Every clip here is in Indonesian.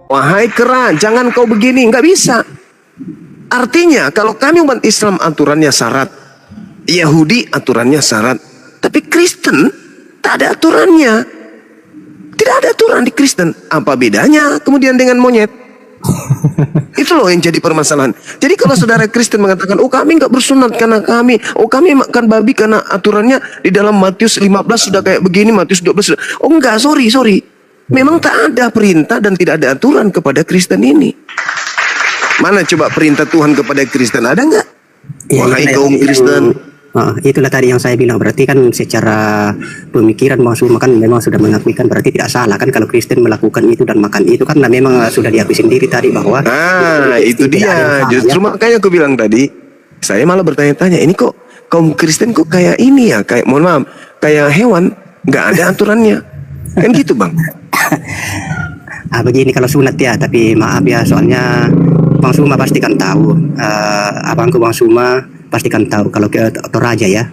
Wahai kera, jangan kau begini, nggak bisa. Artinya kalau kami umat Islam aturannya syarat, Yahudi aturannya syarat, tapi Kristen tak ada aturannya. Tidak ada aturan di Kristen. Apa bedanya kemudian dengan monyet? Itu loh yang jadi permasalahan. Jadi kalau saudara Kristen mengatakan, oh kami nggak bersunat karena kami, oh kami makan babi karena aturannya di dalam Matius 15 sudah kayak begini, Matius 12 sudah. Oh enggak, sorry. Memang tak ada perintah dan tidak ada aturan kepada Kristen ini. Mana coba perintah Tuhan kepada Kristen, ada nggak? Ya, Wahai kaum Kristen. Itulah tadi yang saya bilang, berarti kan secara pemikiran Bang Suma kan memang sudah mengakui kan, berarti tidak salah kan kalau Kristen melakukan itu dan makan itu, karena memang sudah diakui sendiri tadi bahwa itu dia. Justru makanya aku bilang tadi, saya malah bertanya-tanya, ini kok kaum Kristen kok kayak ini ya, kayak mohon maaf, kayak hewan, nggak ada aturannya. Kan gitu Bang. Begini kalau sunat ya, tapi maaf ya, soalnya Bang Suma pasti kan tahu, abangku Bang Suma pasti kan tahu kalau ke Toraja ya,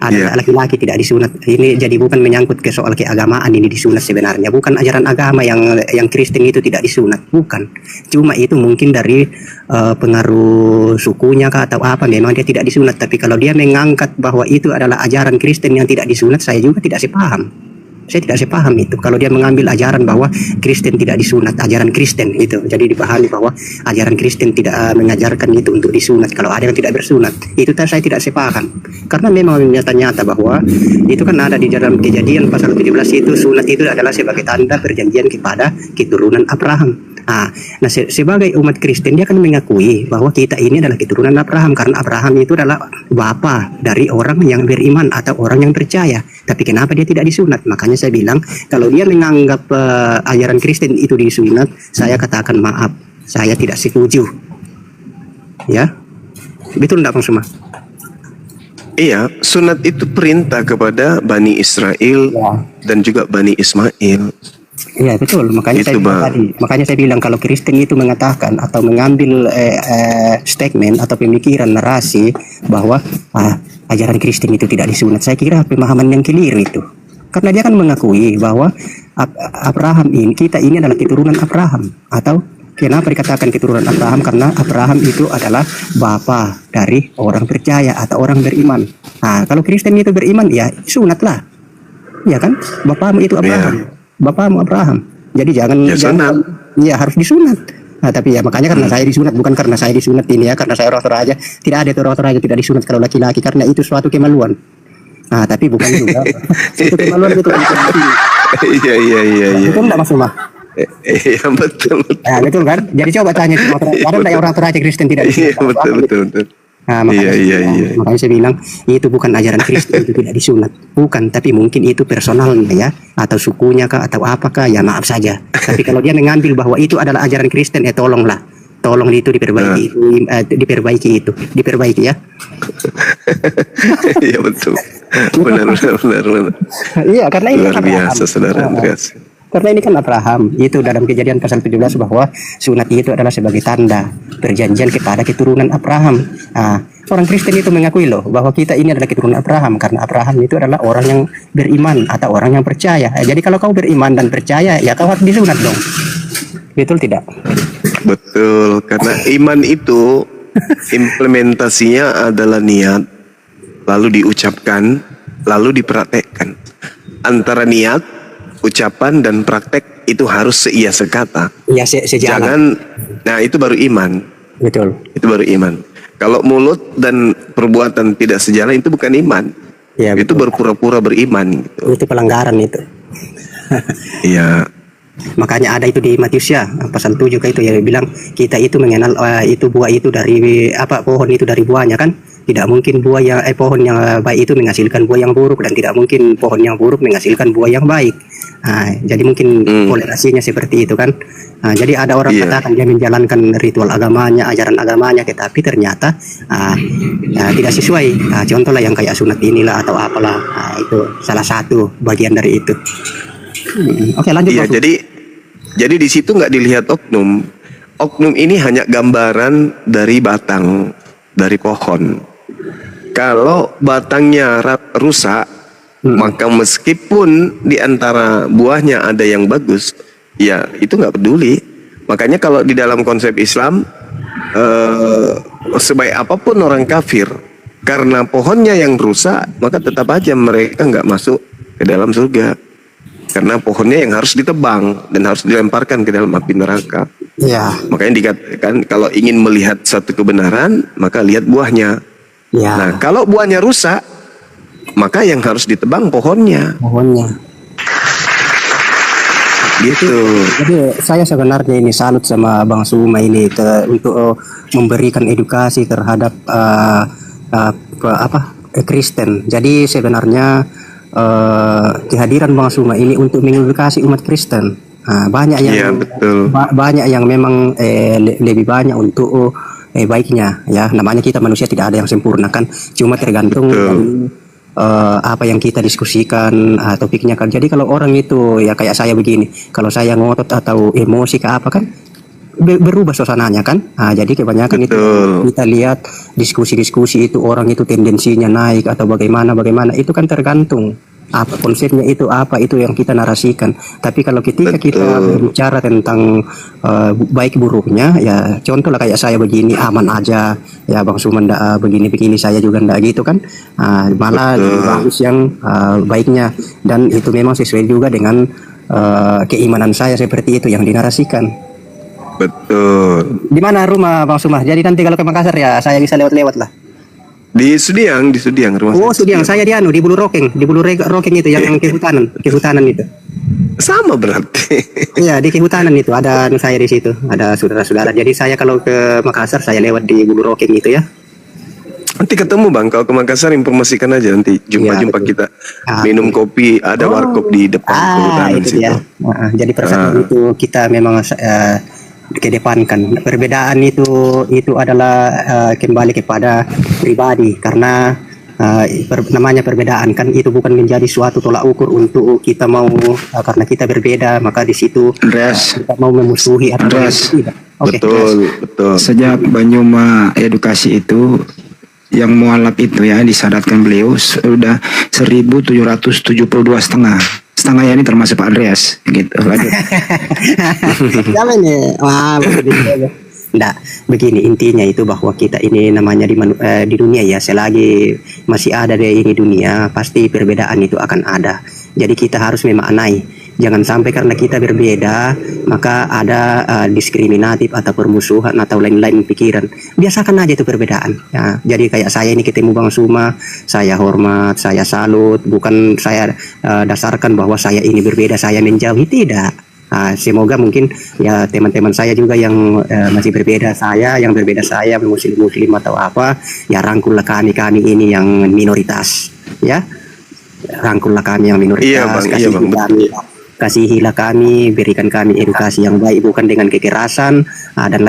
ada laki-laki tidak disunat. Ini jadi bukan menyangkut ke soal keagamaan ini disunat sebenarnya, bukan ajaran agama yang Kristen itu tidak disunat, bukan. Cuma itu mungkin dari pengaruh sukunya kah atau apa, memang dia tidak disunat. Tapi kalau dia mengangkat bahwa itu adalah ajaran Kristen yang tidak disunat, saya juga tidak sepaham. Saya tidak sepaham itu. Kalau dia mengambil ajaran bahwa Kristen tidak disunat, ajaran Kristen itu, jadi dipahami bahwa ajaran Kristen tidak mengajarkan itu untuk disunat. Kalau ada yang tidak bersunat, itu saya tidak sepaham. Karena memang nyata-nyata bahwa itu kan ada di dalam Kejadian pasal 17 itu, sunat itu adalah sebagai tanda perjanjian kepada keturunan Abraham. Nah, sebagai umat Kristen dia akan mengakui bahwa kita ini adalah keturunan Abraham, karena Abraham itu adalah bapa dari orang yang beriman atau orang yang percaya. Tapi kenapa dia tidak disunat? Makanya saya bilang, kalau dia menganggap ajaran Kristen itu disunat, saya katakan maaf, saya tidak setuju. Ya, betul enggak Bang Suma? Iya, sunat itu perintah kepada Bani Israel dan juga Bani Ismail. Iya betul, makanya saya bilang kalau Kristen itu mengatakan atau mengambil statement atau pemikiran narasi bahwa ajaran Kristen itu tidak disunat, saya kira pemahaman yang keliru itu. Karena dia kan mengakui bahwa Abraham ini, kita ini adalah keturunan Abraham. Atau kenapa dikatakan keturunan Abraham? Karena Abraham itu adalah bapa dari orang percaya atau orang beriman. Kalau Kristen itu beriman, ya sunatlah, ya kan? Bapamu itu Abraham. Bapamu Abraham. Jadi jangan harus disunat. Tapi ya makanya karena saya disunat, bukan karena saya disunat ini ya, karena saya orang Toraja. Tidak ada orang Toraja tidak disunat kalau laki-laki, karena itu suatu kemaluan. Tapi bukan juga. Itu kemaluan itu. Iya. Betul enggak Mas Umar? Iya betul. Betul kan? Jadi coba tanya ada orang Toraja Kristen tidak disunat. Iya betul. Makanya saya bilang itu bukan ajaran Kristen, itu tidak disunat, bukan. Tapi mungkin itu personalnya ya, atau sukunya kah atau apakah, ya maaf saja. Tapi kalau dia mengambil bahwa itu adalah ajaran Kristen, tolong itu diperbaiki ya. Iya betul. Benar. Iya, karena ini luar biasa saudara Andreas. Karena ini kan Abraham, itu dalam Kejadian pasal 17 bahwa sunat itu adalah sebagai tanda perjanjian kepada keturunan Abraham. Orang Kristen itu mengakui loh bahwa kita ini adalah keturunan Abraham, karena Abraham itu adalah orang yang beriman atau orang yang percaya. Jadi kalau kau beriman dan percaya, ya kau harus disunat dong. Betul tidak? Betul, karena iman itu implementasinya adalah niat, lalu diucapkan, lalu dipraktekkan. Antara niat, ucapan dan praktek itu harus seia sekata. Iya, sejalan. Itu baru iman. Betul. Itu baru iman. Kalau mulut dan perbuatan tidak sejalan, itu bukan iman. Ya, itu berpura-pura beriman. Gitu. Itu pelanggaran itu. Iya. Makanya ada itu di Matius ya, pasal 7 itu ya, bilang kita itu mengenal itu buah itu dari pohon itu dari buahnya kan. Tidak mungkin pohon yang baik itu menghasilkan buah yang buruk, dan tidak mungkin pohon yang buruk menghasilkan buah yang baik. Jadi mungkin korelasinya seperti itu kan. Jadi ada orang katakan dia menjalankan ritual agamanya, ajaran agamanya, tetapi ternyata tidak sesuai. Contohlah yang kayak sunat inilah atau apalah. Itu salah satu bagian dari itu. Oke, lanjut. Iya, jadi di situ nggak dilihat oknum. Oknum ini hanya gambaran dari batang, dari pohon. Kalau batangnya rusak, Maka meskipun di antara buahnya ada yang bagus, ya itu nggak peduli. Makanya kalau di dalam konsep Islam, sebaik apapun orang kafir, karena pohonnya yang rusak, maka tetap aja mereka nggak masuk ke dalam surga. Karena pohonnya yang harus ditebang dan harus dilemparkan ke dalam api neraka. Ya. Makanya dikatakan kalau ingin melihat satu kebenaran, maka lihat buahnya. Ya. Nah, kalau buahnya rusak, maka yang harus ditebang pohonnya. Pohonnya. Gitu. Jadi saya sebenarnya ini salut sama Bang Suma ini untuk memberikan edukasi terhadap Kristen. Jadi sebenarnya kehadiran Bang Suma ini untuk mengedukasi umat Kristen. Banyak yang Iya, betul. banyak yang memang lebih banyak untuk baiknya ya. Namanya kita manusia tidak ada yang sempurna kan. Cuma tergantung dari apa yang kita diskusikan topiknya kan. Jadi kalau orang itu ya kayak saya begini, kalau saya ngotot atau emosi ke apa kan berubah suasananya kan. Jadi kebanyakan itu kita lihat diskusi-diskusi itu orang itu tendensinya naik atau bagaimana itu kan tergantung apa konsepnya itu, apa itu yang kita narasikan. Tapi kalau ketika kita bicara tentang baik buruknya ya, contoh lah kayak saya begini aman aja ya, Bang Suman begini saya juga ndak gitu kan. Malah bagus yang baiknya, dan itu memang sesuai juga dengan keimanan saya seperti itu yang dinarasikan. Betul. Di mana rumah Bang Sumah? Jadi nanti kalau ke Makassar ya saya bisa lewat-lewat lah. Di Sudiang rumah. Oh, Sudiang. Saya di di Bulu Rokeng itu yang kehutanan itu. Sama berarti. Iya, di kehutanan itu ada saya di situ, ada saudara-saudara. Jadi saya kalau ke Makassar saya lewat di Bulu Rokeng itu ya. Nanti ketemu Bang, kalau ke Makassar informasikan aja, nanti jumpa kita. Minum kopi, ada warkop di depan kehutanan itu situ. Ya. Jadi persatuan itu kita memang kedepankan. Perbedaan itu adalah kembali kepada pribadi, karena namanya perbedaan kan itu bukan menjadi suatu tolak ukur untuk kita mau karena kita berbeda maka di situ kita mau memusuhi atau tidak. Betul. Sejak Banyuma edukasi itu yang mualaf itu ya disyaratkan beliau sudah 1.772,5. Setengahnya ini termasuk Pak Andreas gitu. Jangan ya. Nggak, begini intinya itu bahwa kita ini namanya di dunia ya, selagi masih ada di ini dunia pasti perbedaan itu akan ada. Jadi kita harus memaknai, jangan sampai karena kita berbeda maka ada diskriminatif atau permusuhan atau lain-lain pikiran. Biasakan aja itu perbedaan ya. Jadi kayak saya ini ketemu Bang Suma, saya hormat, saya salut, bukan saya dasarkan bahwa saya ini berbeda, saya menjauhi, tidak. Semoga mungkin ya teman-teman saya juga yang masih berbeda yang berbeda saya muslim atau apa ya, rangkullah kami ini yang minoritas ya, rangkullah kami yang minoritas. Iya, Bang. Kasihilah kami, berikan kami edukasi yang baik, bukan dengan kekerasan dan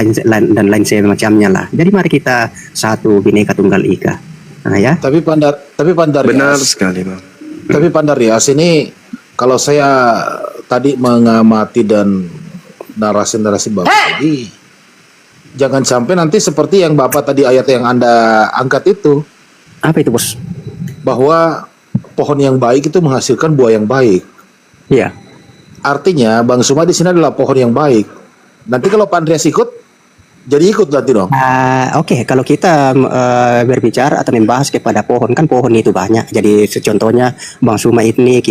lain semacamnya lah. Jadi mari kita satu, Bhinneka Tunggal Ika. Ya. Tapi Pandar Benar sekali, Bang. Tapi Pandarias ini kalau saya tadi mengamati dan narasi-narasi Bapak tadi, jangan sampai nanti seperti yang Bapak tadi ayat yang Anda angkat itu. Apa itu, Bos? Bahwa pohon yang baik itu menghasilkan buah yang baik. Iya. Artinya Bang Suma di sini adalah pohon yang baik. Nanti kalau Pak Andreas ikut, jadi ikut nanti dong. Oke, kalau kita berbicara atau membahas kepada pohon, kan pohon itu banyak. Jadi contohnya Bang Suma ini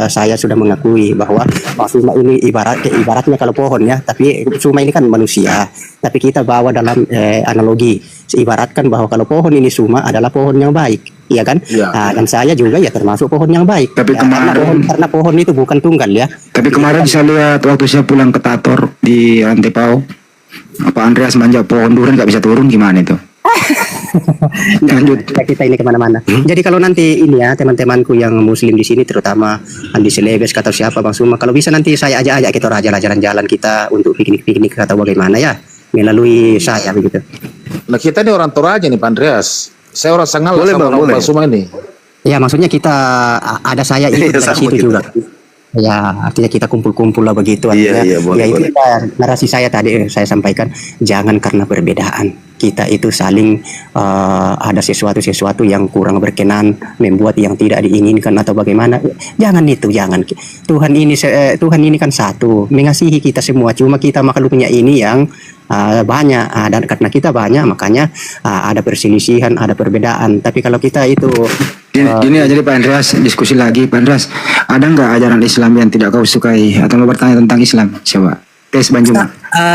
saya sudah mengakui bahwa Bang Suma ini ibaratnya kalau pohon ya, tapi Suma ini kan manusia. Tapi kita bawa dalam analogi, ibaratkan bahwa kalau pohon ini Suma adalah pohon yang baik. Iya kan? Ya. Dan saya juga ya termasuk pohon yang baik. Tapi ya, kemarin karena pohon itu bukan tunggal ya. Tapi kemarin saya lihat waktu saya pulang ke Tator di Rantepau, Pak Andreas manjat pohon durian nggak bisa turun, gimana itu? Lanjut. Kita ini kemana-mana. Jadi kalau nanti ini ya teman-temanku yang muslim di sini, terutama Andi Selebes atau siapa Bang Suma, kalau bisa nanti saya ajak kita jalan-jalan kita untuk piknik atau bagaimana ya, melalui saya begitu. Nah kita ini orang Toraja nih Pak Andreas. Saya orang Sangal sama orang Bang Suma ini. Ya maksudnya kita ada saya ikut dari situ juga. Ya artinya kita kumpul-kumpul lah begitu. Iya, boleh. Itu narasi saya tadi saya sampaikan, jangan karena perbedaan kita itu saling ada sesuatu yang kurang berkenan, membuat yang tidak diinginkan atau bagaimana. Jangan itu, jangan. Tuhan ini kan satu, mengasihi kita semua. Cuma kita makhluknya ini yang banyak, dan karena kita banyak makanya ada perselisihan, ada perbedaan. Tapi kalau kita itu Gini aja deh Pak Andreas, diskusi lagi Pak Andreas. Ada nggak ajaran Islam yang tidak kau sukai atau mau bertanya tentang Islam? Coba tes Banjuma.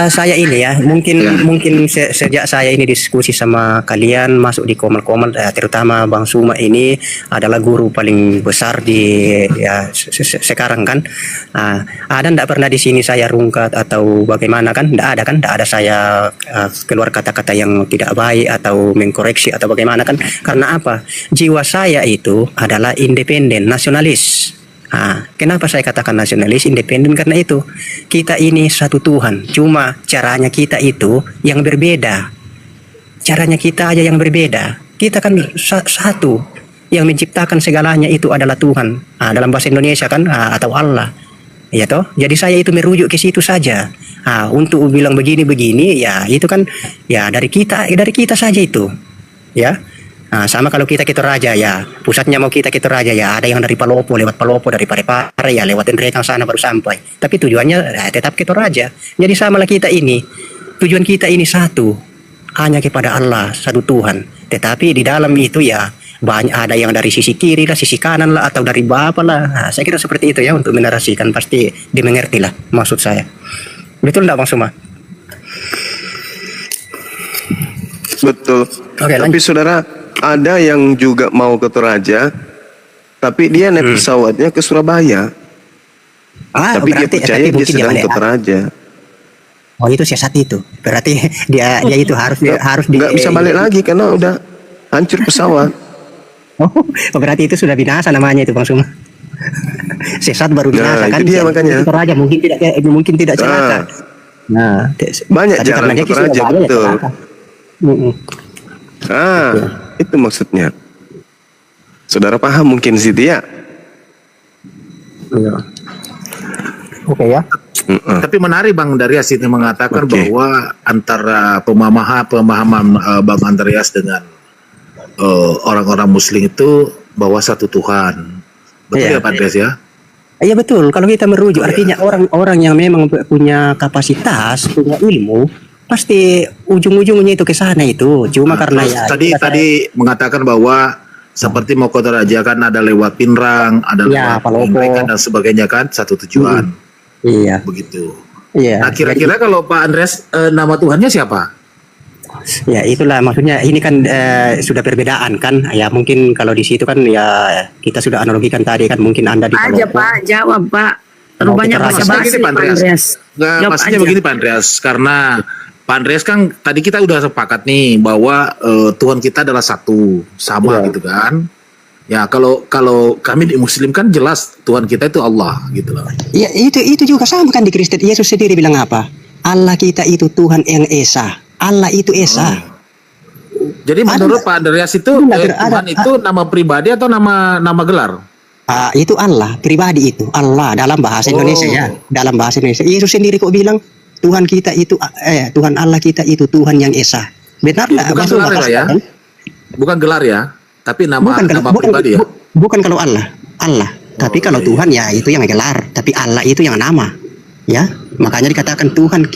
saya ini ya, mungkin sejak saya ini diskusi sama kalian, masuk di Komel-Komel, terutama Bang Suma ini adalah guru paling besar di sekarang kan. Ada ndak pernah di sini saya rungkat atau bagaimana kan? Ndak ada saya keluar kata-kata yang tidak baik atau mengkoreksi atau bagaimana kan? Karena apa? Jiwa saya itu adalah independen, nasionalis. Kenapa saya katakan nasionalis independen? Karena itu kita ini satu Tuhan, cuma caranya kita itu yang berbeda. Caranya kita aja yang berbeda. Kita kan satu, yang menciptakan segalanya itu adalah Tuhan. Dalam bahasa Indonesia kan atau Allah, ya toh. Jadi saya itu merujuk ke situ saja. Untuk bilang begini ya itu kan ya dari kita saja itu, ya. Sama kalau kita Raja ya, pusatnya mau kita Raja ya, ada yang dari Palopo, lewat Palopo, dari Parepare ya, lewatin Rekang sana baru sampai. Tapi tujuannya tetap Raja. Jadi samalah kita ini, tujuan kita ini satu, hanya kepada Allah, satu Tuhan. Tetapi di dalam itu ya, banyak ada yang dari sisi kiri lah, sisi kanan lah, atau dari bawah lah. Saya kira seperti itu ya, untuk menarasikan, pasti dimengerti lah maksud saya. Betul enggak Bang Suma? Betul. Oke, Tapi saudara, ada yang juga mau ke Toraja, tapi dia naik pesawatnya ke Surabaya. Tapi dia percaya dia sedang ke Toraja. Oh itu sesat itu. Berarti dia itu harus nggak bisa balik lagi karena udah hancur pesawat. Oh berarti itu sudah binasa namanya itu Bang Suma. Sesat baru binasa kan. Itu dia makanya. Toraja mungkin tidak celaka. Banyak jalan ke Toraja, betul. Itu maksudnya. Saudara paham mungkin situ ya? Oke ya. Tapi menarik Bang Andreas ini mengatakan bahwa antara pemahaman Bang Andreas dengan orang-orang Muslim itu bahwa satu Tuhan. Betul ya Pak Andreas ya? Iya betul. Kalau kita merujuk, artinya orang-orang yang memang punya kapasitas, punya ilmu, pasti ujung-ujungnya itu ke sana itu. Cuma karena ya tadi mengatakan bahwa seperti mau ke Toraja kan ada lewat Pinrang, ada lewat Palopo dan sebagainya kan, satu tujuan. Iya. Begitu. Iya. Nah kira-kira kalau Pak Andreas nama Tuhannya siapa? Ya itulah maksudnya, ini kan sudah perbedaan kan. Ya mungkin kalau di situ kan ya kita sudah analogikan tadi kan, mungkin Anda di aja Palopo. Pak, jawab Pak. Rupanya basa-basi Pak Andreas. Nggak, maksudnya begini Pak Andreas, karena Pak Andreas kan tadi kita udah sepakat nih bahwa Tuhan kita adalah satu, sama gitu kan. Ya kalau kami di Muslim kan jelas Tuhan kita itu Allah gitu loh. Ya itu juga sama kan di Kristen. Yesus sendiri bilang apa? Allah kita itu Tuhan yang Esa. Allah itu Esa. Jadi menurut Pak Andreas itu Tuhan itu nama pribadi atau nama gelar? Itu Allah pribadi itu. Allah dalam bahasa Indonesia ya. Dalam bahasa Indonesia. Yesus sendiri kok bilang Tuhan kita itu Tuhan Allah kita itu Tuhan yang Esa. Benar nggak? Bukan gelar ya? Bukan gelar ya, tapi nama pribadi ya. Bukan kalau Allah. Tapi kalau Tuhan ya itu yang gelar, tapi Allah itu yang nama. Ya, makanya dikatakan Tuhan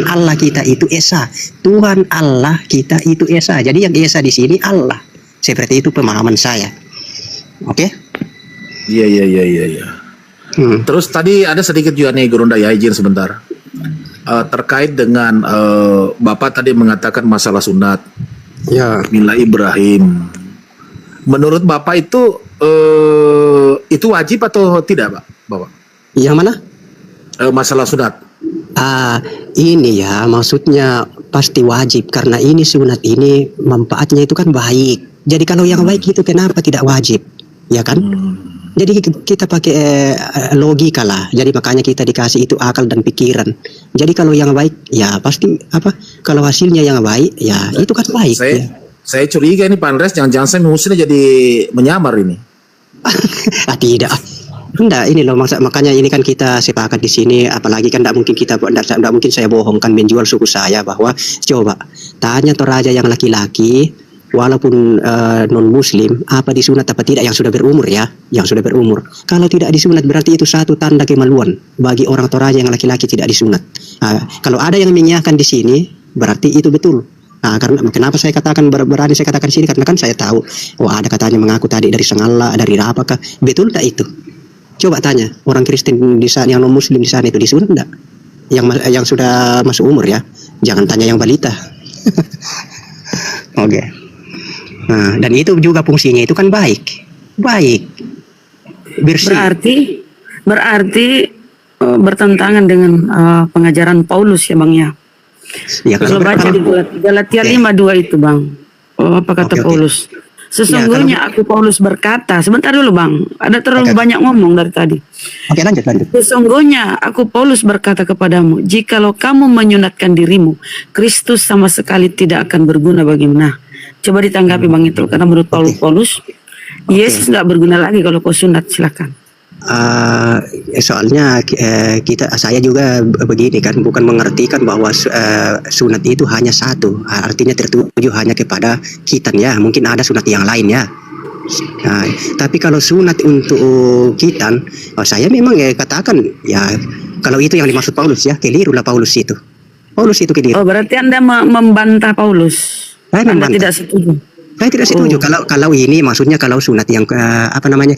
Allah kita itu Esa. Tuhan Allah kita itu Esa. Jadi yang Esa di sini Allah. Seperti itu pemahaman saya. Oke? Iya. Terus tadi ada sedikit juga nih Gurunda ya, izin sebentar. Terkait dengan Bapak tadi mengatakan masalah sunat. Ya. Mila Ibrahim. Menurut Bapak itu wajib atau tidak, Pak? Bapak? Yang mana? Masalah sunat. Ini ya maksudnya pasti wajib, karena ini sunat ini manfaatnya itu kan baik. Jadi kalau yang baik itu kenapa tidak wajib? Ya kan? Jadi kita pakai logika lah. Jadi makanya kita dikasih itu akal dan pikiran. Jadi kalau yang baik ya pasti kalau hasilnya yang baik ya itu kan baik. Saya curiga ini Pak Andreas jangan-jangan saya muslimnya jadi menyamar ini. Tidak. Enggak, ini loh makanya ini kan kita sepakat di sini, apalagi kan enggak mungkin saya bohongkan menjual suku saya bahwa coba tanya Toraja yang laki-laki walaupun non muslim apa disunat apa tidak yang sudah berumur ya, yang sudah berumur. Kalau tidak disunat berarti itu satu tanda kemaluan bagi orang Toraja yang laki-laki tidak disunat. Kalau ada yang mengiyakan di sini berarti itu betul. Karena kenapa saya katakan berani saya katakan sini karena kan saya tahu ada katanya mengaku tadi dari Sengala, dari apakah betul tak itu? Coba tanya orang Kristen di sana yang non muslim di sana itu disunat enggak? Yang sudah masuk umur ya. Jangan tanya yang balita. Oke. Nah, dan itu juga fungsinya itu kan baik. Bersih. Berarti bertentangan dengan pengajaran Paulus ya Bang ya. Ya, kalau baca di Galatia 5:2 itu Bang. Apa kata Paulus? Sesungguhnya aku Paulus berkata, sebentar dulu Bang, ada terlalu banyak ngomong dari tadi. Oke, lanjut. Sesungguhnya aku Paulus berkata kepadamu, jikalau kamu menyunatkan dirimu, Kristus sama sekali tidak akan berguna bagimu. Nah, coba ditanggapi Bang itu, karena menurut Paulus, Yesus nggak berguna lagi kalau kau sunat, silakan. Soalnya saya juga begini kan, bukan mengertikan bahwa sunat itu hanya satu, artinya tertuju hanya kepada khitan ya, mungkin ada sunat yang lain ya. Tapi kalau sunat untuk khitan, saya memang katakan ya kalau itu yang dimaksud Paulus ya, kelirulah Paulus itu keliru. Oh, berarti Anda membantah Paulus. Anda tidak setuju. Saya tidak setuju kalau ini maksudnya kalau sunat yang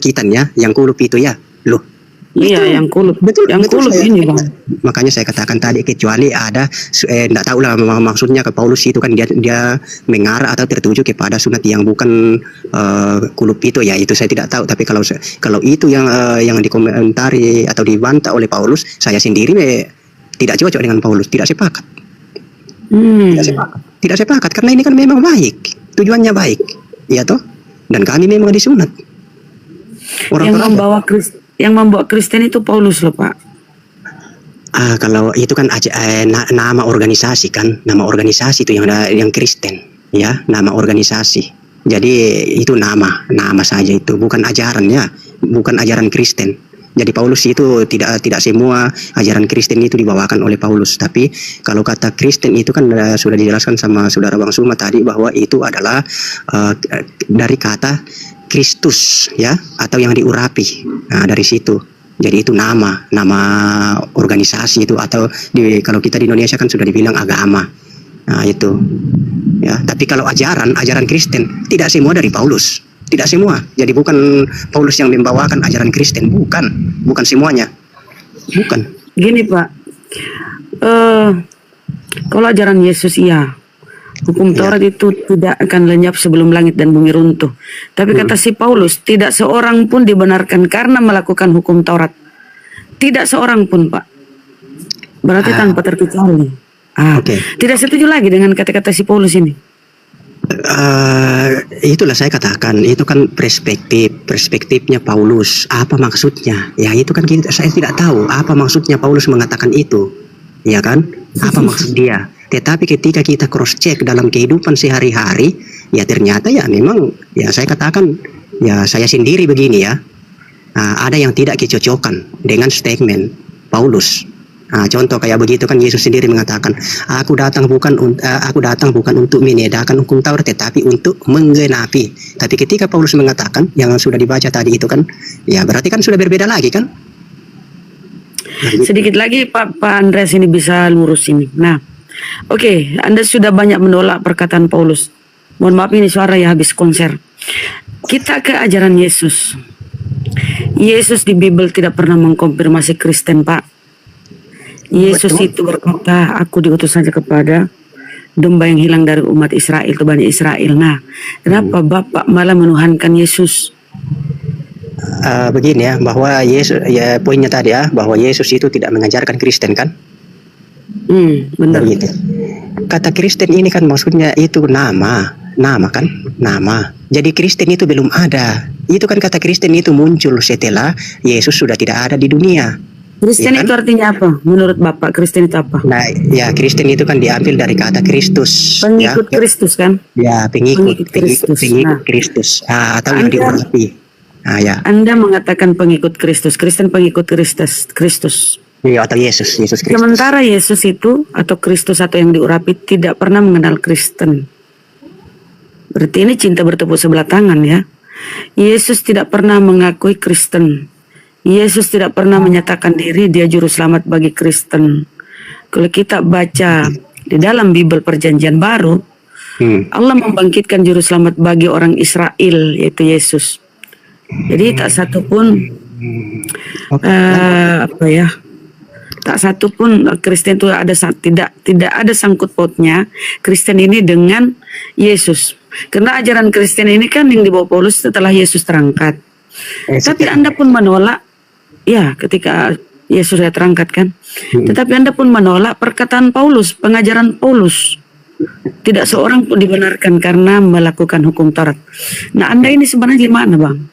khitan ya, yang kulup itu ya. Loh. Iya, yang kulup. Betul kulup ini Bang. Makanya saya katakan tadi kecuali ada enggak tahu lah maksudnya ke Paulus itu kan dia mengarah atau tertuju kepada sunat yang bukan kulup itu ya, itu saya tidak tahu. Tapi kalau itu yang dikomentari atau dibantah oleh Paulus, saya sendiri tidak cocok dengan Paulus, tidak sepakat. Tidak sepakat karena ini kan memang baik, tujuannya baik, ya toh. Dan kami memang disunat. Yang membawa Kristen itu Paulus loh Pak. Kalau itu kan nama organisasi kan, nama organisasi itu yang Kristen, ya, nama organisasi. Jadi itu nama saja itu, bukan ajaran ya, bukan ajaran Kristen. Jadi Paulus itu tidak semua ajaran Kristen itu dibawakan oleh Paulus. Tapi kalau kata Kristen itu kan sudah dijelaskan sama saudara Bang Suma tadi bahwa itu adalah dari kata Kristus ya, atau yang diurapi. Nah, dari situ. Jadi itu nama organisasi itu, atau kalau kita di Indonesia kan sudah dibilang agama. Nah, itu. Ya, tapi kalau ajaran Kristen tidak semua dari Paulus. Tidak semua. Jadi bukan Paulus yang membawakan ajaran Kristen, bukan semuanya. Bukan. Gini, Pak. Kalau ajaran Yesus iya. Hukum Taurat itu tidak akan lenyap sebelum langit dan bumi runtuh. Tapi kata si Paulus, tidak seorang pun dibenarkan karena melakukan hukum Taurat. Tidak seorang pun, Pak. Berarti tanpa terkecuali. Tidak setuju lagi dengan kata-kata si Paulus ini. Itulah saya katakan, itu kan perspektifnya Paulus. Apa maksudnya? Ya itu kan saya tidak tahu apa maksudnya Paulus mengatakan itu. Ya kan? Apa maksud dia? Tetapi ketika kita cross check dalam kehidupan sehari-hari, ya ternyata ya memang ya saya katakan ya saya sendiri begini ya. Ada yang tidak kecocokan dengan statement Paulus. Contoh kayak begitu kan Yesus sendiri mengatakan, aku datang bukan untuk meniadakan hukum Taurat tetapi untuk menggenapi. Tapi ketika Paulus mengatakan yang sudah dibaca tadi itu kan, ya berarti kan sudah berbeda lagi kan? Sedikit lagi Pak Andreas ini bisa lurus ini. Nah, oke, Anda sudah banyak menolak perkataan Paulus. Mohon maaf ini suara ya habis konser. Kita ke ajaran Yesus. Yesus di Bible tidak pernah mengkonfirmasi Kristen, Pak. Yesus itu berkata, aku diutus saja kepada domba yang hilang dari umat Israel, itu Bani Israel. Nah, kenapa Bapak malah menuhankan Yesus? Begini ya, bahwa Yesus, ya poinnya tadi ya, bahwa Yesus itu tidak mengajarkan Kristen kan? Benar. Begitu. Kata Kristen ini kan maksudnya itu nama kan, nama. Jadi Kristen itu belum ada. Itu kan kata Kristen itu muncul setelah Yesus sudah tidak ada di dunia. Kristen ya kan? Itu artinya apa? Menurut Bapak, Kristen itu apa? Nah, ya Kristen itu kan diambil dari kata Kristus. Pengikut ya. Kristus kan? Ya, pengikut Kristus. Kristus. Atau yang diurapi. Ya. Anda mengatakan pengikut Kristus, Kristen pengikut Kristus. Iya, atau Yesus Kristus. Sementara Yesus itu atau Kristus atau yang diurapi tidak pernah mengenal Kristen. Berarti ini cinta bertepuk sebelah tangan ya. Yesus tidak pernah mengakui Kristen. Yesus tidak pernah menyatakan diri dia juru selamat bagi Kristen. Kalau kita baca di dalam Bible Perjanjian Baru, Allah membangkitkan juru selamat bagi orang Israel, yaitu Yesus. Jadi tak satu pun tak satu pun Kristen itu tidak ada sangkut pautnya Kristen ini dengan Yesus. Karena ajaran Kristen ini kan yang dibawa Paulus setelah Yesus terangkat. Tapi Anda pun menolak, ya ketika Yesus sudah terangkat kan. Tetapi Anda pun menolak perkataan Paulus, pengajaran Paulus. Tidak seorang pun dibenarkan karena melakukan hukum Taurat. Nah, Anda ini sebenarnya gimana, Bang?